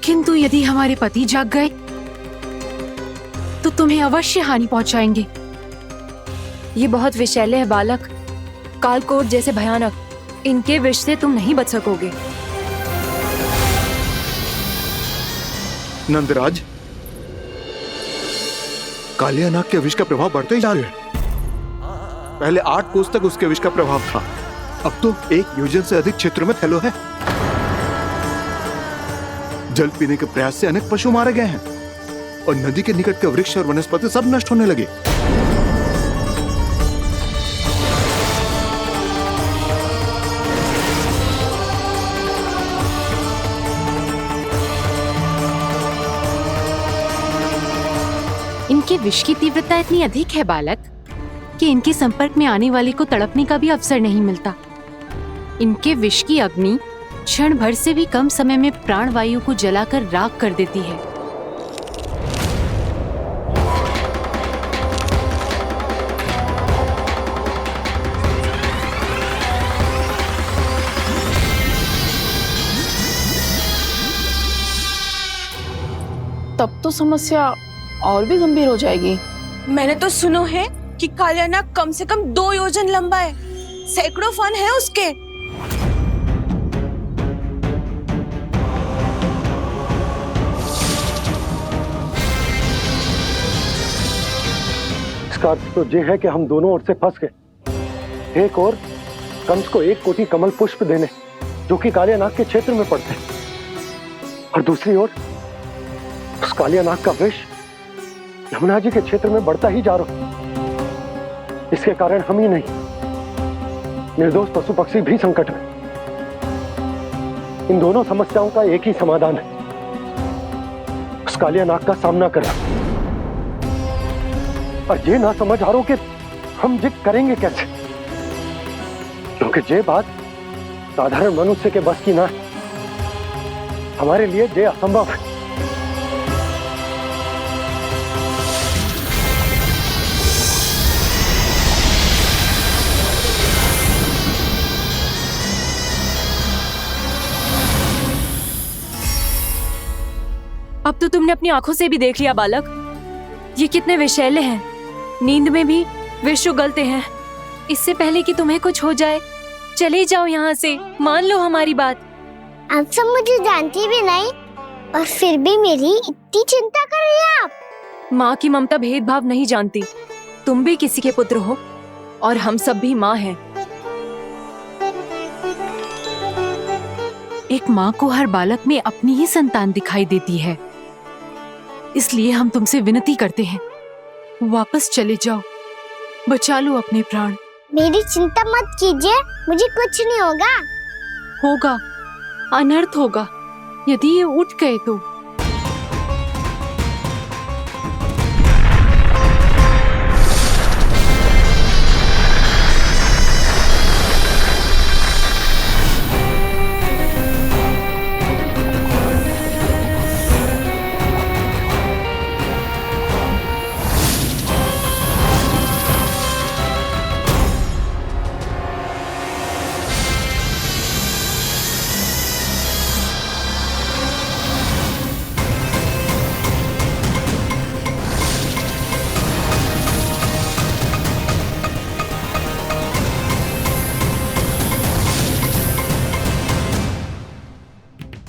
किंतु यदि हमारे पति जाग गए तो तुम्हें अवश्य हानि पहुंचाएंगे। ये बहुत विषैले है बालक, कालकोट जैसे भयानक। इनके विष से तुम नहीं बच सकोगे। नंदराज, कालिया नाग के विष का प्रभाव बढ़ते ही जा रहा है। पहले 8 कोस तक उसके विष का प्रभाव था, अब तो 1 योजन से अधिक क्षेत्र में फैलो है। जल पीने के प्रयास से अनेक पशु मारे गए हैं और नदी के निकट के वृक्ष और वनस्पति सब नष्ट होने लगे। इनके विष की तीव्रता इतनी अधिक है बालक कि इनके संपर्क में आने वाले को तड़पने का भी अवसर नहीं मिलता। इनके विष की अग्नि क्षण भर से भी कम समय में प्राण वायु को जलाकर राख कर देती है। तब तो समस्या और भी गंभीर हो जाएगी। मैंने तो सुनो है कि कालिया नाग कम से कम 2 योजन लंबा है, सैकड़ों फन है उसके। इसका अर्थ तो ये है कि हम दोनों ओर से फंस गए। एक और कंस को 1 कोटि कमल पुष्प देने जो कि कालियानाग के क्षेत्र में पड़ते हैं, और दूसरी ओर उस कालियानाग का विष यमुना जी के क्षेत्र में बढ़ता ही जा रहा। इसके कारण हम ही नहीं, निर्दोष पशु पक्षी भी संकट में। इन दोनों समस्याओं का एक ही समाधान है, उस कालियानाग का सामना करना। और ये ना समझ आ रहा कि हम ये करेंगे कैसे, क्योंकि ये बात साधारण मनुष्य के बस की ना है। हमारे लिए ये असंभव है। अब तो तुमने अपनी आंखों से भी देख लिया बालक, ये कितने विषैले हैं। नींद में भी विष उगलते हैं। इससे पहले कि तुम्हें कुछ हो जाए, चले जाओ यहाँ से, मान लो हमारी बात। आप सब मुझे जानती भी नहीं और फिर भी मेरी इतनी चिंता कर रही हैं आप। माँ की ममता भेदभाव नहीं जानती। तुम भी किसी के पुत्र हो और हम सब भी माँ हैं। एक माँ को हर बालक में अपनी ही संतान दिखाई देती है, इसलिए हम तुमसे विनती करते हैं, वापस चले जाओ, बचा लो अपने प्राण। मेरी चिंता मत कीजिए, मुझे कुछ नहीं होगा। होगा, अनर्थ होगा यदि ये उठ गए तो।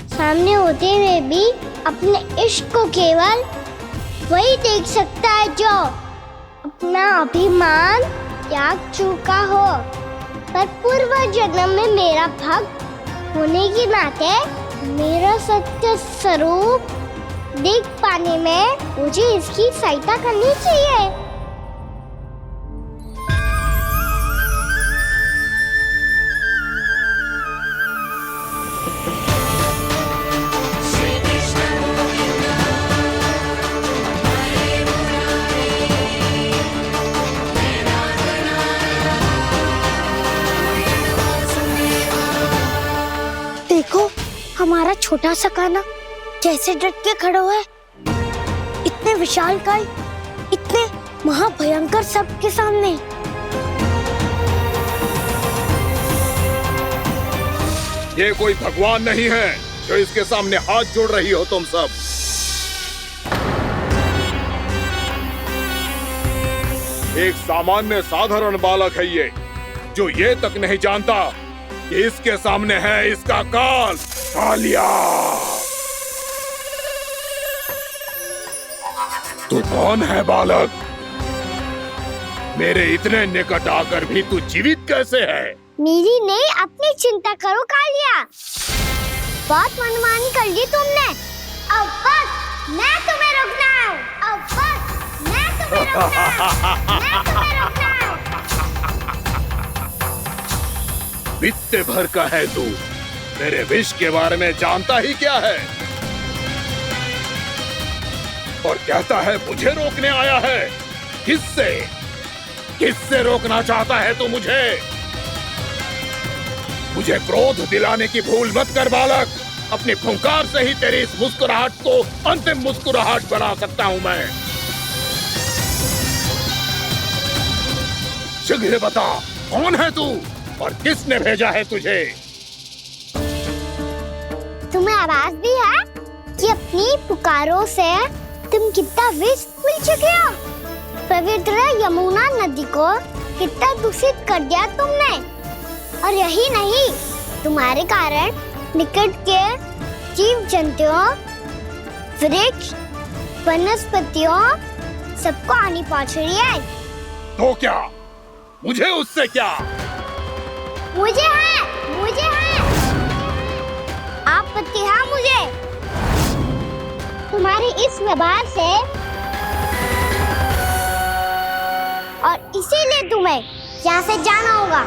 सामने होते हुए भी अपने इश्क को केवल वही देख सकता है जो अपना अभिमान त्याग चुका हो। पर पूर्व जन्म में मेरा भक्त होने के नाते मेरा सत्य स्वरूप देख पाने में मुझे इसकी सहायता करनी चाहिए। देखो हमारा छोटा सा कान्हा कैसे डट के खड़ा हुआ है, इतने विशालकाय, इतने महाभयंकर सबके सामने। ये कोई भगवान नहीं है जो इसके सामने हाथ जोड़ रही हो तुम सब। एक सामान्य साधारण बालक है ये, जो ये तक नहीं जानता कि इसके सामने है इसका काल, कालिया। तू कौन है बालक? मेरे इतने निकट आकर भी तू जीवित कैसे है? मेरी नहीं, अपनी चिंता करो कालिया। बहुत मनमानी कर ली तुमने। अब बस मैं तुम्हें रोकना हूँ। अब बस मैं तुम्हें रोकना हूँ। मैं तुम्हें रोकना हूँ। बित्ते भर का है तू, मेरे विष के बारे में जानता ही क्या है? और कहता है मुझे रोकने आया है। किससे? किससे रोकना चाहता है तू मुझे? मुझे क्रोध दिलाने की भूल मत कर बालक। अपनी फुंकार से ही तेरी इस मुस्कुराहट को अंतिम मुस्कुराहट बना सकता हूं मैं। शीघ्र बता, कौन है तू और किसने भेजा है तुझे? तुम्हें आवाज भी है कि अपनी पुकारों से तुम कितना विष भूल चुके हो। पवित्र यमुना नदी को कितना दूषित कर दिया तुमने। और यही नहीं, तुम्हारे कारण निकट के जीव जंतुओं, वृक्ष, वनस्पतियों सबको हानि पहुंच रही है। तो क्या, मुझे उससे क्या? मुझे है, आप पति हैं मुझे। तुम्हारी इस व्यवहार से और इसीलिए तुम्हें यहाँ से जाना होगा।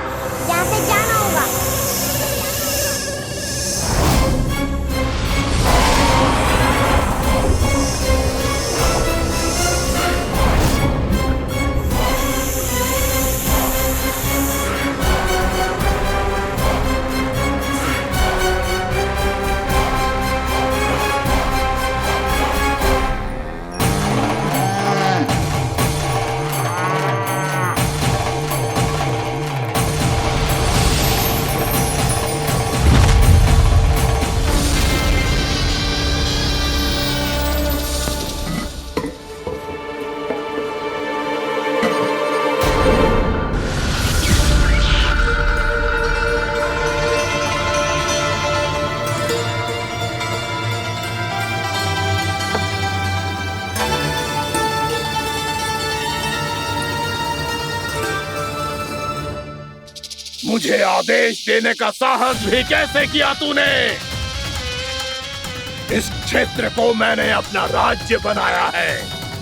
मुझे आदेश देने का साहस भी कैसे किया तूने? इस क्षेत्र को मैंने अपना राज्य बनाया है,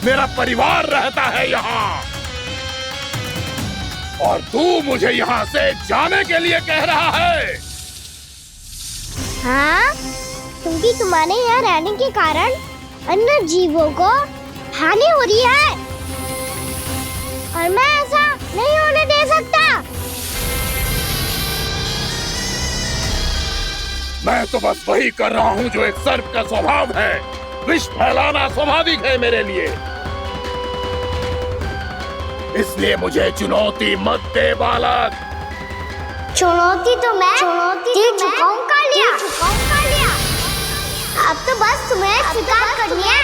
मेरा परिवार रहता है यहाँ, और तू मुझे यहाँ से जाने के लिए कह रहा है? हाँ, क्योंकि तुम्हारे यहाँ रहने के कारण अन्य जीवों को हानि हो रही है और मैं ऐसा नहीं होने दे सकता। मैं तो बस वही कर रहा हूँ जो एक सर्प का स्वभाव है। विष फैलाना स्वाभाविक है मेरे लिए, इसलिए मुझे चुनौती मत दे बालक। चुनौती तो मैं दे चुका हूँ कालिया। अब तो बस तुम्हें स्वीकार करनी है।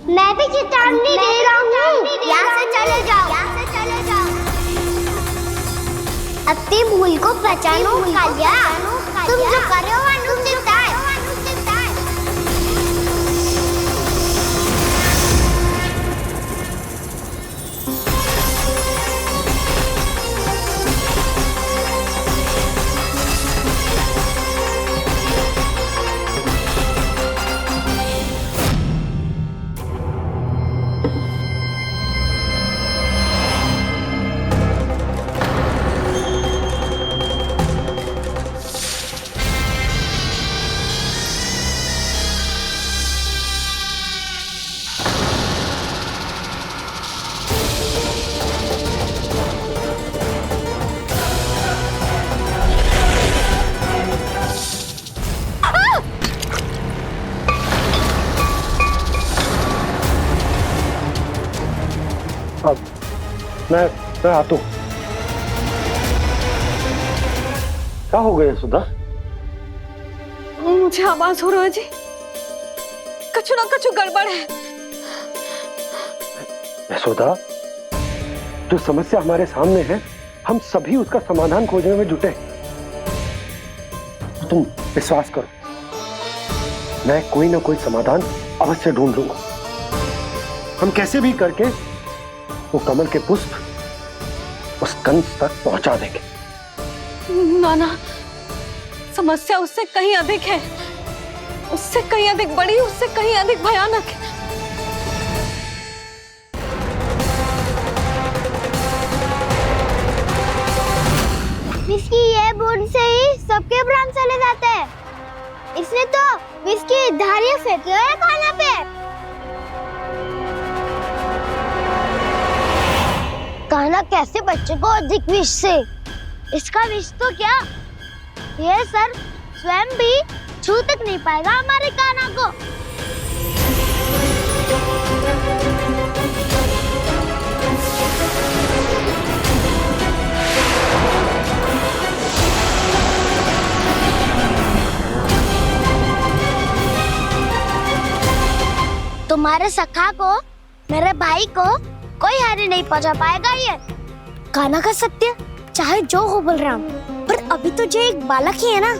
मैं भी चेतावनी दे रहा हूँ, यहाँ से चले जाओ। अपनी भूल को पहचानो कालिया, तुम जो कर रहे हो अनुचित है। मैं आता हूँ। क्या हो गया सुधा? मुझे आवाज हो रहा है जी, कछु ना कछु गड़बड़ है। यशोदा, जो समस्या हमारे सामने है, हम सभी उसका समाधान खोजने में जुटे। तुम विश्वास करो, मैं कोई ना कोई समाधान अवश्य ढूंढ लूंगा। हम कैसे भी करके वो कमल के पुष्प उस कंस तक पहुंचा देंगे। नाना, समस्या उससे कहीं अधिक है, उससे कहीं अधिक बड़ी, उससे कहीं अधिक भयानक है। से ही सबके प्राण चले जाते हैं। इसने तो विष की धारियां फेंकी है कान्हा पे। कान्हा कैसे बच्चे को अधिक विष से? इसका विष तो क्या, ये सर स्वयं भी छू तक नहीं पाएगा हमारे कान्हा को। तुम्हारे सखा को, मेरे भाई को कोई हानि नहीं पहुंचा पाएगा। ये कान्हा का सत्य चाहे जो हो बलराम, पर अभी तो जो एक बालक ही है ना।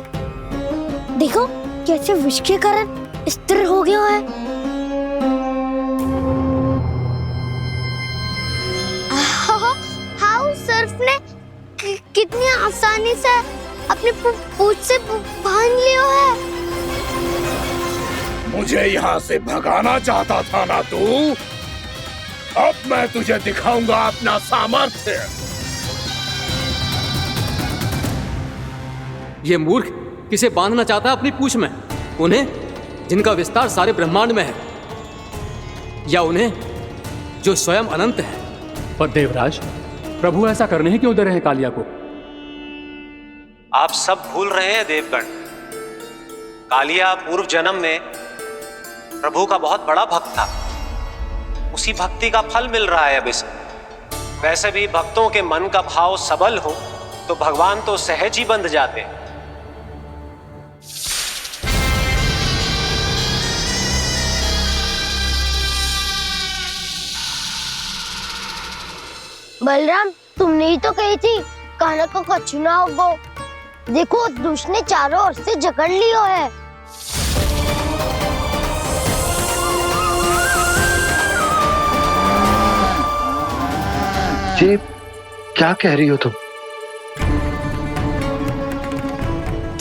देखो कैसे विष के कारण स्थिर हो गया है। हाउ सर्फ ने कितनी आसानी से अपनी पूंछ से बांध लिया है। मुझे यहाँ से भगाना चाहता था ना तू? अब मैं तुझे दिखाऊंगा अपना सामर्थ्य। ये मूर्ख किसे बांधना चाहता है अपनी पूंछ में? उन्हें जिनका विस्तार सारे ब्रह्मांड में है, या उन्हें जो स्वयं अनंत है? पर देवराज, प्रभु ऐसा करने ही क्यों दे रहे हैं कालिया को? आप सब भूल रहे हैं देवगण। कालिया पूर्व जन्म में प्रभु का बहुत बड़ा भक्त था। उसी भक्ति का फल मिल रहा है अब इसे। वैसे भी भक्तों के मन का भाव सबल हो तो भगवान तो सहज ही बंध जाते हैं। बलराम, तुमने ही तो कही थी कान्हा को कछु ना होगो। देखो दुष्ट ने चारों ओर से जकड़ लियो है। ये क्या कह रही हो तुम?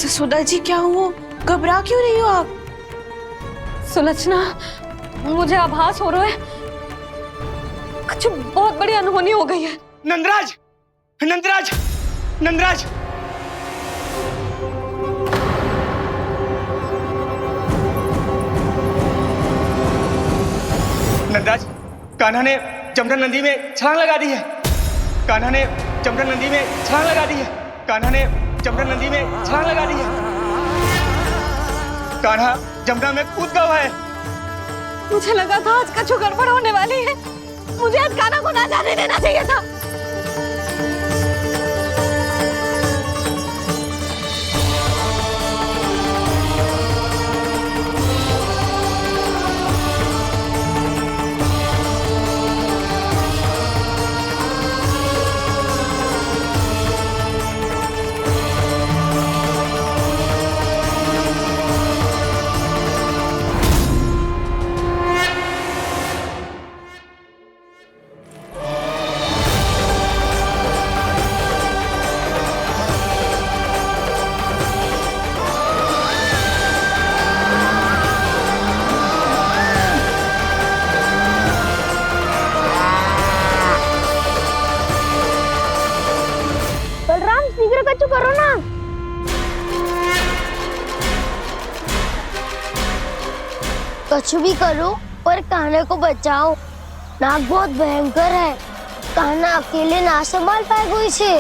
सुधा जी क्या हुआ? घबरा क्यों रही हो आप? सुलक्षणा, मुझे आभास हो रहा है कुछ बहुत बड़ी अनहोनी हो गई है। नंदराज, नंदराज, नंदराज! नंदराज, कान्हा ने जमुना नदी में छलांग लगा दी है। कान्हा ने जमुना नदी में छलांग लगा दी है। कान्हा ने जमुना नदी में छलांग लगा दी है। कान्हा जमुना में कूद गया है। मुझे लगा था आज कछु गड़बड़ होने वाली है। मुझे आज कान्हा को ना जाने देना चाहिए था। करो ना। कछु भी करो पर कान्हा को बचाओ। नाग बहुत भयंकर है। कान्हा अकेले ना संभाल पाएगा इसे।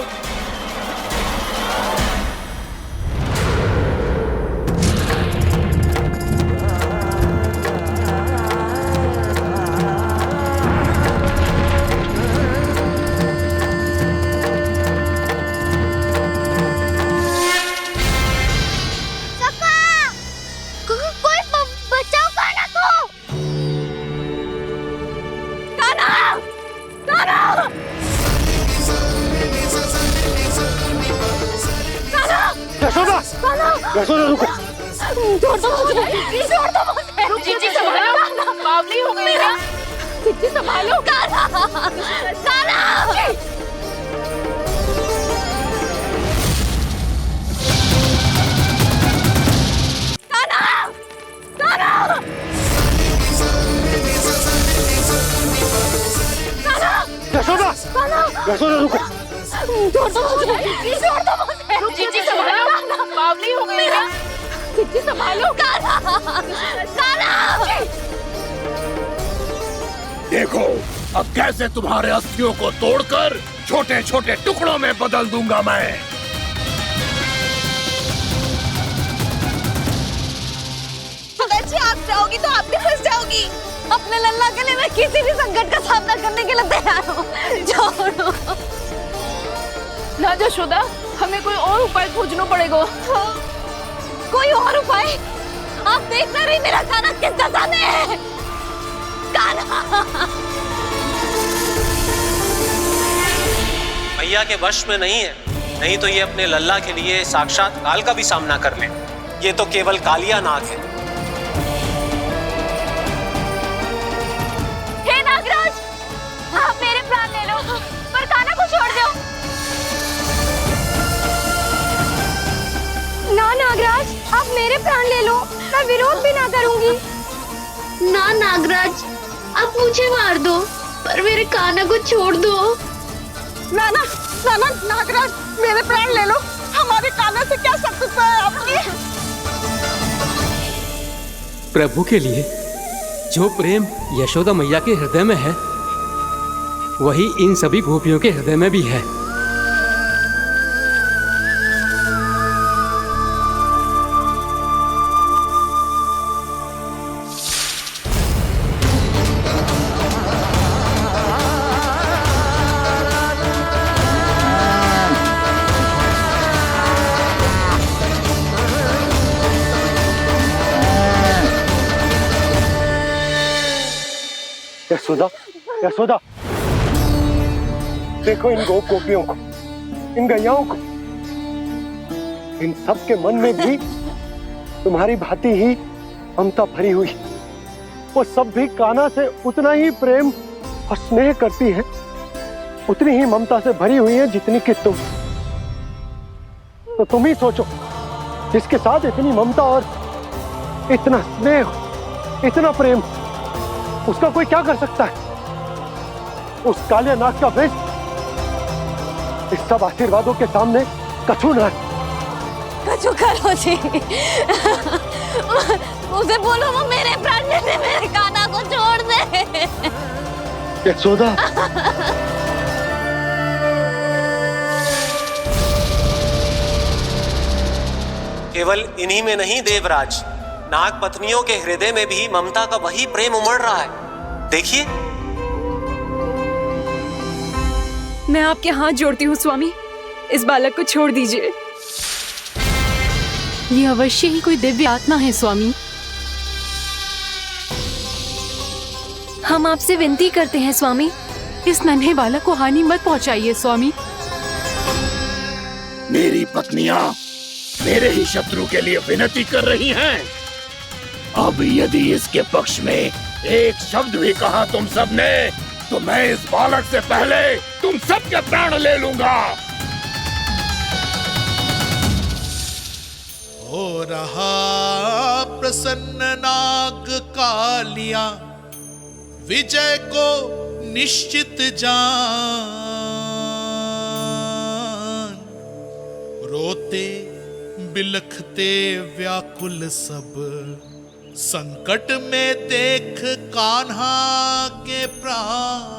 यशोदा रुको। छोड़ दो मुझे, छोड़ दो मुझे। जीजी संभालो, बावली हो गई है। जीजी संभालो। कान्हा, कान्हा। यशोदा, यशोदा रुको। छोड़ दो मुझे, छोड़ दो मुझे। जीजी संभालो, बावली हो गई क्या? जीजी संभालो। देखो अब कैसे तुम्हारे अस्थियों को तोड़कर छोटे छोटे टुकड़ों में बदल दूंगा मैं। सुदाची, आप जाओगी तो आप भी फंस जाओगी। अपने लल्ला के लिए मैं किसी भी संकट का सामना करने के लिए तैयार हूँ। छोड़ो ना यशोदा, हमें कोई और उपाय खोजना पड़ेगा। कोई और उपाय? आप देख ना रही मेरा काना किस दशा में है। काना भैया के वश में नहीं है, नहीं तो ये अपने लल्ला के लिए साक्षात काल का भी सामना कर ले। ये तो केवल कालिया नाग है। हे नागराज, आप मेरे प्राण ले लो पर काना को छोड़ दो। ना नागराज, आप मेरे प्राण ले लो, मैं विरोध भी ना करूंगी। ना नागराज, आप मुझे मार दो पर मेरे काना को छोड़ दो। ना ना ना ना नागराज, मेरे प्राण ले लो, हमारे काना से क्या शत्रुता है आपकी? प्रभु के लिए जो प्रेम यशोदा मैया के हृदय में है, वही इन सभी गोपियों के हृदय में भी है। यशोदा, यशोदा, देखो इन गोपियों को, इन गैयाओं को, इन सब के मन में भी तुम्हारी भांति ही ममता भरी हुई। वो सब भी कान्हा से उतना ही प्रेम और स्नेह करती है, उतनी ही ममता से भरी हुई है जितनी कि तुम। तो तुम ही सोचो, जिसके साथ इतनी ममता और इतना स्नेह, इतना प्रेम, उसका कोई क्या कर सकता है? उस कालिया नाग का वेश इस सब आशीर्वादों के सामने कछु न है। कछु करो जी। उसे बोलो वो मेरे प्राण ले ले, मेरे काना को छोड़ दे। यशोदा, केवल इन्हीं में नहीं देवराज, नाग पत्नियों के हृदय में भी ममता का वही प्रेम उमड़ रहा है। देखिए। मैं आपके हाथ जोड़ती हूँ स्वामी, इस बालक को छोड़ दीजिए। ये अवश्य ही कोई दिव्य आत्मा है स्वामी। हम आपसे विनती करते हैं स्वामी, इस नन्हे बालक को हानि मत पहुंचाइए स्वामी। मेरी पत्नियां मेरे ही शत्रु के लिए विनती कर रही हैं। अब यदि इसके पक्ष में एक शब्द भी कहा तुम सबने, तो मैं इस बालक से पहले तुम सबके प्राण ले लूंगा। हो रहा प्रसन्न नाग कालिया, विजय को निश्चित जान। रोते बिलखते व्याकुल सब, संकट में देख कान्हा के प्राण।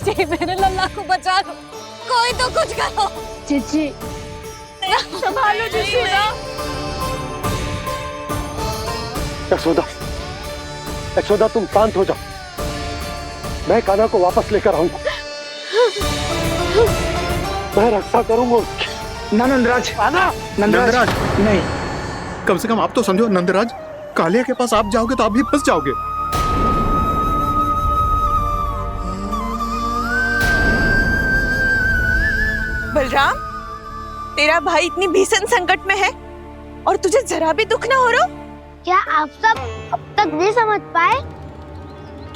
जी, मेरे लल्ला को बचा लो, कोई तो कुछ करो। जीजी, संभालो जीजी। यशोदा, यशोदा तुम शांत हो जाओ, मैं कान्हा को वापस लेकर आऊंगा, मैं रक्षा करूंगा उसकी। ना नंदराज, कान्हा, नंदराज नहीं, कम से कम आप तो समझो नंदराज, कालिया के पास आप जाओगे तो आप भी फंस जाओगे। बलराम, तेरा भाई इतनी भीषण संकट में है और तुझे जरा भी दुख ना हो रहा? क्या आप सब अब तक नहीं समझ पाए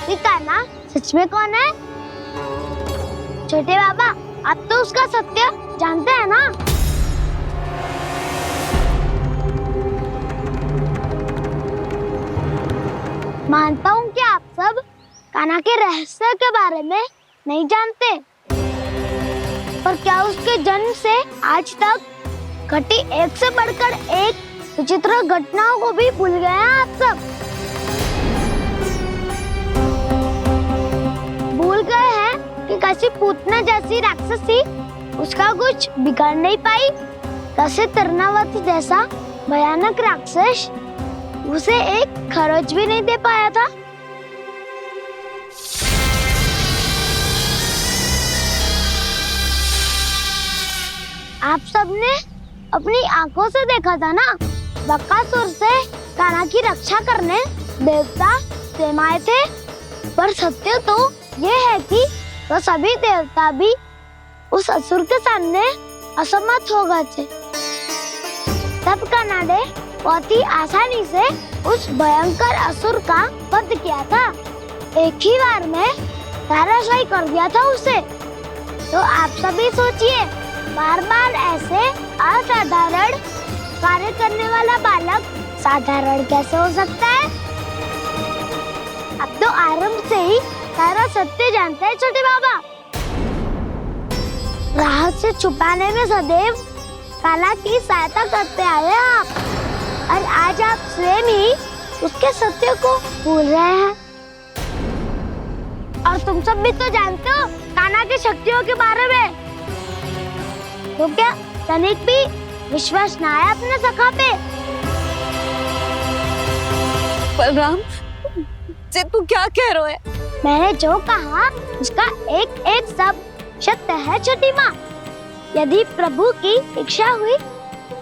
कि कान्हा सच में कौन है? छोटे बाबा, आप तो उसका सत्य जानते हैं ना? मानता हूँ कि आप सब कान्हा के रहस्य के बारे में नहीं जानते, पर क्या उसके जन्म से आज तक घटी एक से बढ़कर एक विचित्र घटनाओं को भी भूल गए हैं आप सब? भूल गए हैं कि कैसी पूतना जैसी राक्षसी उसका कुछ बिगाड़ नहीं पाई, कैसे तरनावती जैसा भयानक राक्षस उसे एक खरोच भी नहीं दे पाया था। आप सबने अपनी आंखों से देखा था ना, बकासुर से कान्हा की रक्षा करने देवता स्वयं आए थे। पर सत्य तो ये है कि वो सभी देवता भी उस असुर के सामने असमर्थ हो गए थे। तब कान्हा ने बहुत ही आसानी से उस भयंकर असुर का वध किया था। एक ही बार में धराशायी कर दिया था उसे। तो आप सभी सोचिए, बार बार ऐसे असाधारण कार्य करने वाला बालक साधारण कैसे हो सकता है? अब तो आरंभ से ही सारा सत्य जानते हैं छोटे बाबा। रहस्य छुपाने में सदैव कान्हा की सहायता करते आए हैं आप, और आज आप स्वयं ही उसके सत्य को भूल रहे हैं। और तुम सब भी तो जानते हो कान्हा की शक्तियों के बारे में, तो क्या तनिक भी विश्वास ना है अपने सखा पे? बलराम, तू क्या कह रहे है? मैंने जो कहा उसका एक एक शब्द सत्य है छोटी माँ। यदि प्रभु की इच्छा हुई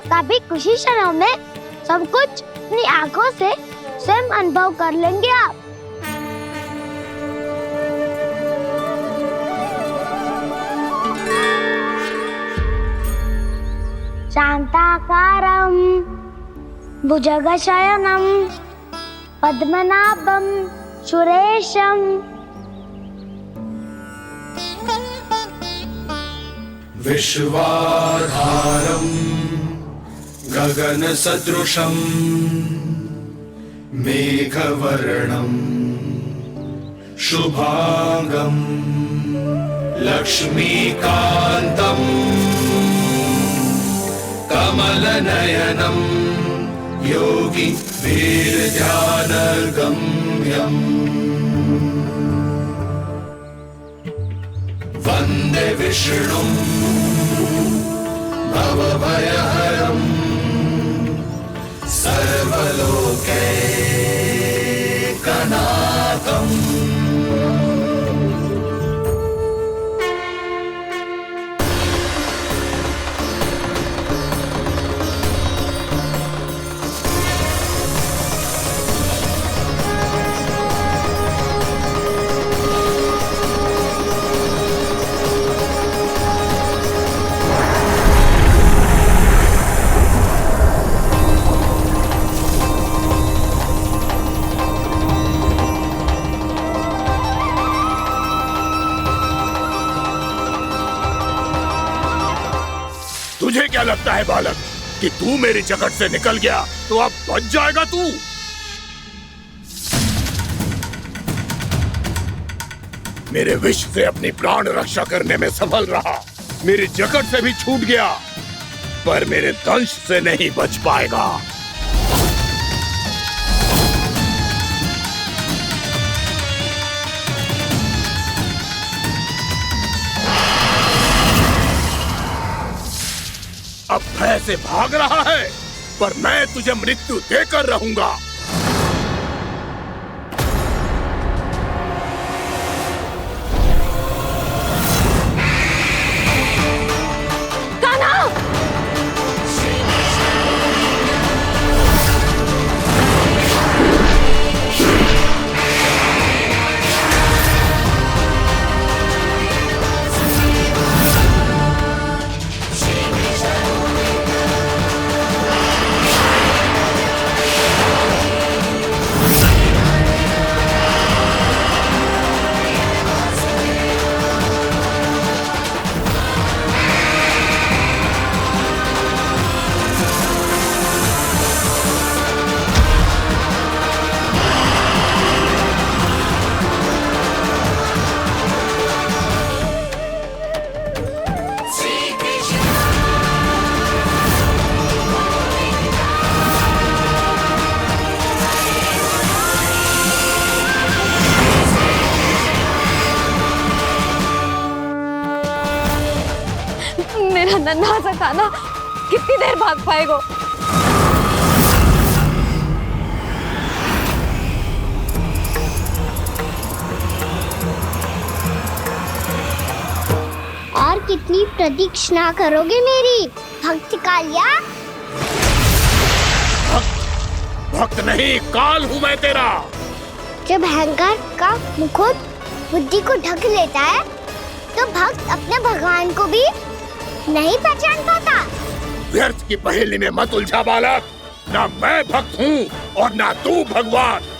तभी कुछ ही क्षणों में सब कुछ अपनी आंखों से स्वयं अनुभव कर लेंगे आप। शांताकारं भुजगशयनं पद्मनाभं सुरेशं विश्वाधारं गगनसदृशं मेघवर्णं शुभांगं लक्ष्मीकान्तं कमलनयनं योगी वीरध्यानगम्यं वन्दे विष्णुं भवभयहरं सर्वलोकैकनाथम्। तुझे क्या लगता है बालक कि तू मेरी जगत से निकल गया तो अब बच जाएगा तू? मेरे विष से अपनी प्राण रक्षा करने में सफल रहा, मेरी जगत से भी छूट गया, पर मेरे दंश से नहीं बच पाएगा। अब भय से भाग रहा है, पर मैं तुझे मृत्यु देकर रहूंगा। नन्हा सा कान्हा कितनी देर भाग पाएगा? और कितनी प्रतीक्षा करोगे मेरी भक्त कालिया? भक्त नहीं, काल हूँ मैं तेरा। जब अहंकार का मुकुट बुद्धि को ढक लेता है तो भक्त अपने भगवान को भी नहीं पहचान पाता। व्यर्थ की पहेली में मत उलझा बालक। ना मैं भक्त हूँ और ना तू भगवान।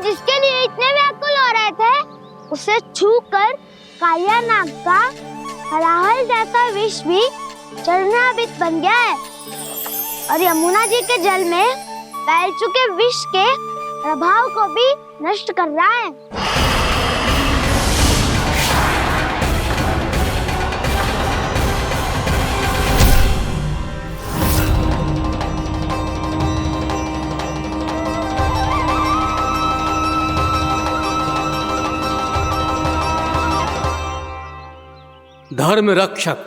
जिसके लिए इतने व्याकुल हो रहे थे उसे छूकर कालिया नाग का हलाहल जैसा विष भी चरणामृत बन गया है और यमुना जी के जल में फैल चुके विष के प्रभाव को भी नष्ट कर रहा है। धर्म रक्षक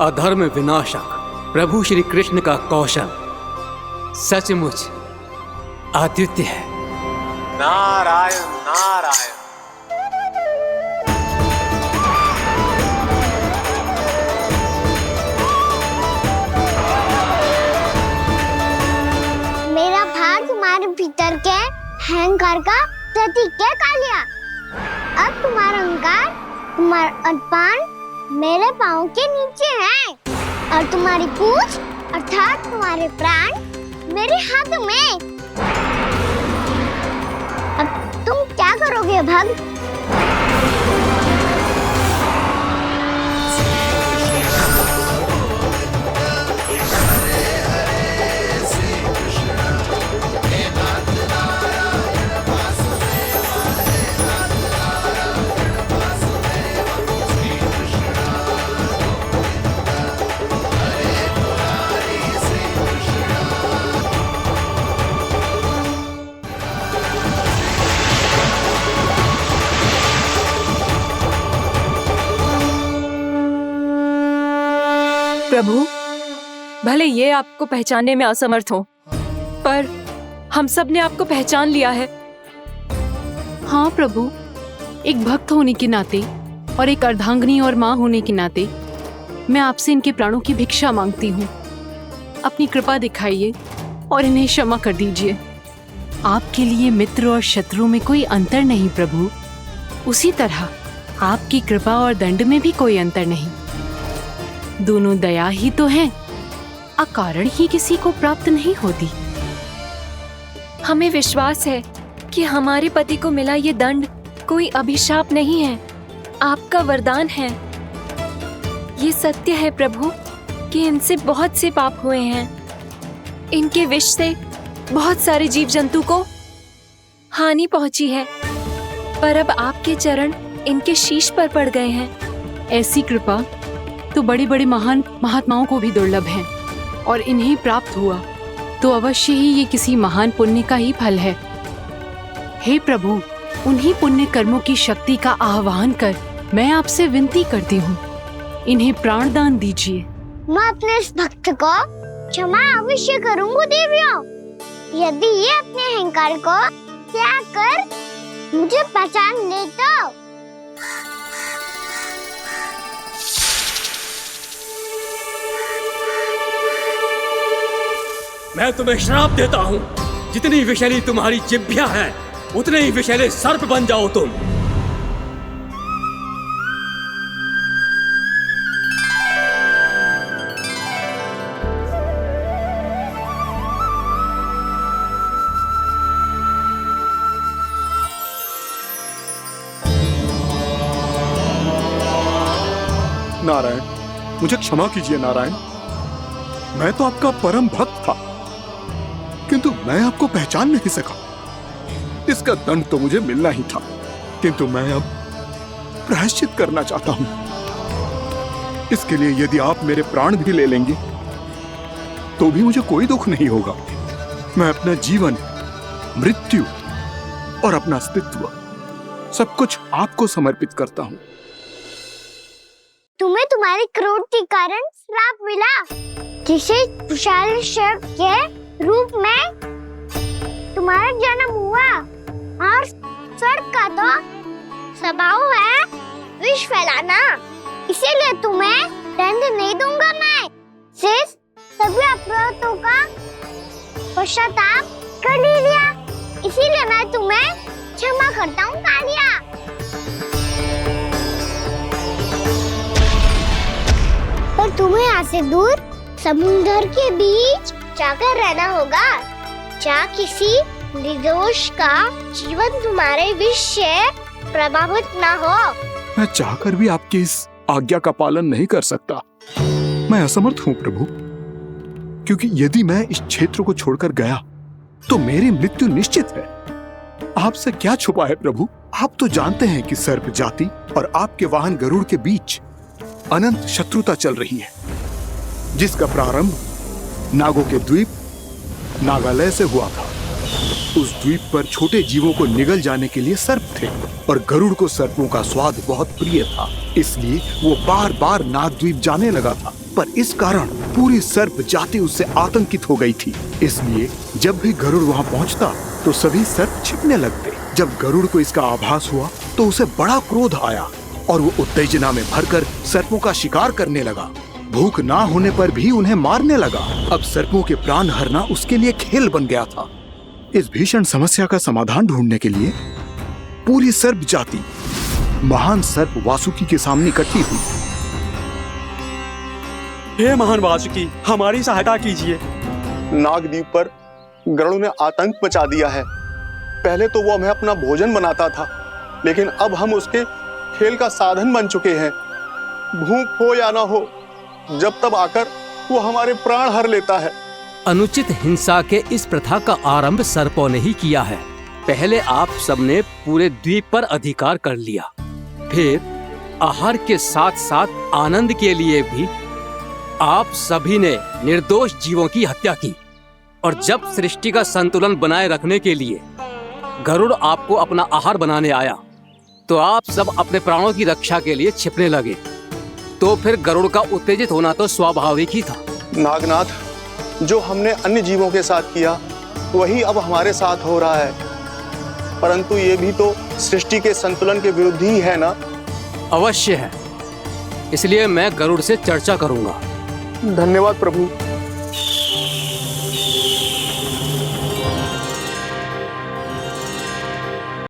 अधर्म विनाशक प्रभु श्री कृष्ण का कौशल सचमुच अद्वितीय है। नारायण नारायण। मेरा भाग तुम्हारे भीतर के अहंकार का प्रतीक है कालिया। अब तुम्हारा अहंकार तुम्हारा अर्पण मेरे पाँव के नीचे है और तुम्हारी पूंछ अर्थात तुम्हारे प्राण मेरे हाथ में। अब तुम क्या करोगे भक्त? प्रभु, भले ये आपको पहचानने में असमर्थ हो, पर हम सब ने आपको पहचान लिया है। हाँ प्रभु, एक भक्त होने के नाते और एक अर्धांगिनी और माँ होने के नाते मैं आपसे इनके प्राणों की भिक्षा मांगती हूँ। अपनी कृपा दिखाइए और इन्हें क्षमा कर दीजिए। आपके लिए मित्र और शत्रु में कोई अंतर नहीं प्रभु। उसी तरह आपकी कृपा और दंड में भी कोई अंतर नहीं। दोनों दया ही तो हैं, अकारण ही किसी को प्राप्त नहीं होती। हमें विश्वास है कि हमारे पति को मिला ये दंड कोई अभिशाप नहीं है, आपका वरदान है। ये सत्य है प्रभु कि इनसे बहुत से पाप हुए हैं। इनके विष से बहुत सारे जीव जंतु को हानि पहुंची है, पर अब आपके चरण इनके शीश पर पड़ गए हैं। ऐसी कृपा तो बड़े बड़े महान महात्माओं को भी दुर्लभ है, और इन्हें प्राप्त हुआ तो अवश्य ही ये किसी महान पुण्य का ही फल है। हे प्रभु, उन्हीं पुण्य कर्मों की शक्ति का आह्वान कर मैं आपसे विनती करती हूँ, इन्हें प्राणदान दीजिए। मैं अपने इस भक्त को क्षमा अवश्य करूंगी देवियों, यदि ये अपने अहंकार को त्याग कर मुझे पहचान ले तो। मैं तुम्हें श्राप देता हूँ, जितनी विषैली तुम्हारी जिह्वा है उतने ही विषैले सर्प बन जाओ तुम। नारायण, मुझे क्षमा कीजिए नारायण। मैं तो आपका परम भक्त था, किंतु मैं आपको पहचान नहीं सका। इसका दंड तो मुझे मिलना ही था, किंतु मैं अब प्रायश्चित करना चाहता हूं। इसके लिए यदि आप मेरे प्राण भी ले लेंगे तो भी मुझे कोई दुख नहीं होगा। मैं अपना जीवन, मृत्यु और अपना अस्तित्व सब कुछ आपको समर्पित करता हूं। तुम्हें तुम्हारी क्रोध के कारण श्राप मिला, जिसे विशाल सर्प के रूप में तुम्हारा जन्म हुआ, और सर्प का तो स्वभाव है विष फैलाना। इसीलिए तुम्हें दंड नहीं दूंगा मैं, सिर्फ सभी अपराधों का पश्चाताप कर लिया। इसीलिए मैं तुम्हें क्षमा करता हूँ कालिया। पर तुम्हें यहाँ से दूर समुद्र के बीच जाकर रहना होगा, जहाँ किसी निर्दोष का जीवन तुम्हारे विष से प्रभावित न हो। मैं चाहकर भी आपकी इस आज्ञा का पालन नहीं कर सकता। मैं असमर्थ हूँ प्रभु, क्योंकि यदि मैं इस क्षेत्र को छोड़कर गया तो मेरी मृत्यु निश्चित है। आपसे क्या छुपा है प्रभु? आप तो जानते हैं कि सर्प जाति और आपके वाहन गरुड़ के बीच अनंत शत्रुता चल रही है, जिसका प्रारंभ नागों के द्वीप नागालय से हुआ था। उस द्वीप पर छोटे जीवों को निगल जाने के लिए सर्प थे, और गरुड़ को सर्पों का स्वाद बहुत प्रिय था, इसलिए वो बार बार नागद्वीप जाने लगा था। पर इस कारण पूरी सर्प जाति उससे आतंकित हो गई थी। इसलिए जब भी गरुड़ वहां पहुंचता तो सभी सर्प छिपने लगते। जब गरुड़ को इसका आभास हुआ तो उसे बड़ा क्रोध आया, और वो उत्तेजना में भरकर सर्पों का शिकार करने लगा। भूख ना होने पर भी उन्हें मारने लगा। अब सर्पों के प्राण हरना उसके लिए खेल बन गया था। इस भीषण समस्या का समाधान ढूंढने के लिए पूरी सर्प जाति महान सर्प वासुकी के सामने इकट्ठी हुई। हे महान वासुकी, हमारी सहायता कीजिए। नागद्वीप पर गरुड़ ने आतंक मचा दिया है। पहले तो वो हमें अपना भोजन बनाता था, लेकिन अब हम उसके खेल का साधन बन चुके हैं। भूख हो या ना हो, जब तब आकर वो हमारे प्राण हर लेता है। अनुचित हिंसा के इस प्रथा का आरंभ सर्पों ने ही किया है। पहले आप सबने पूरे द्वीप पर अधिकार कर लिया, फिर आहार के साथ साथ आनंद के लिए भी आप सभी ने निर्दोष जीवों की हत्या की। और जब सृष्टि का संतुलन बनाए रखने के लिए गरुड़ आपको अपना आहार बनाने आया, तो आप सब अपने प्राणों की रक्षा के लिए छिपने लगे। तो फिर गरुड़ का उत्तेजित होना तो स्वाभाविक ही था। नागनाथ, जो हमने अन्य जीवों के साथ किया वही अब हमारे साथ हो रहा है, परंतु ये भी तो सृष्टि के संतुलन के विरुद्ध ही है ना? अवश्य है, इसलिए मैं गरुड़ से चर्चा करूंगा। धन्यवाद प्रभु।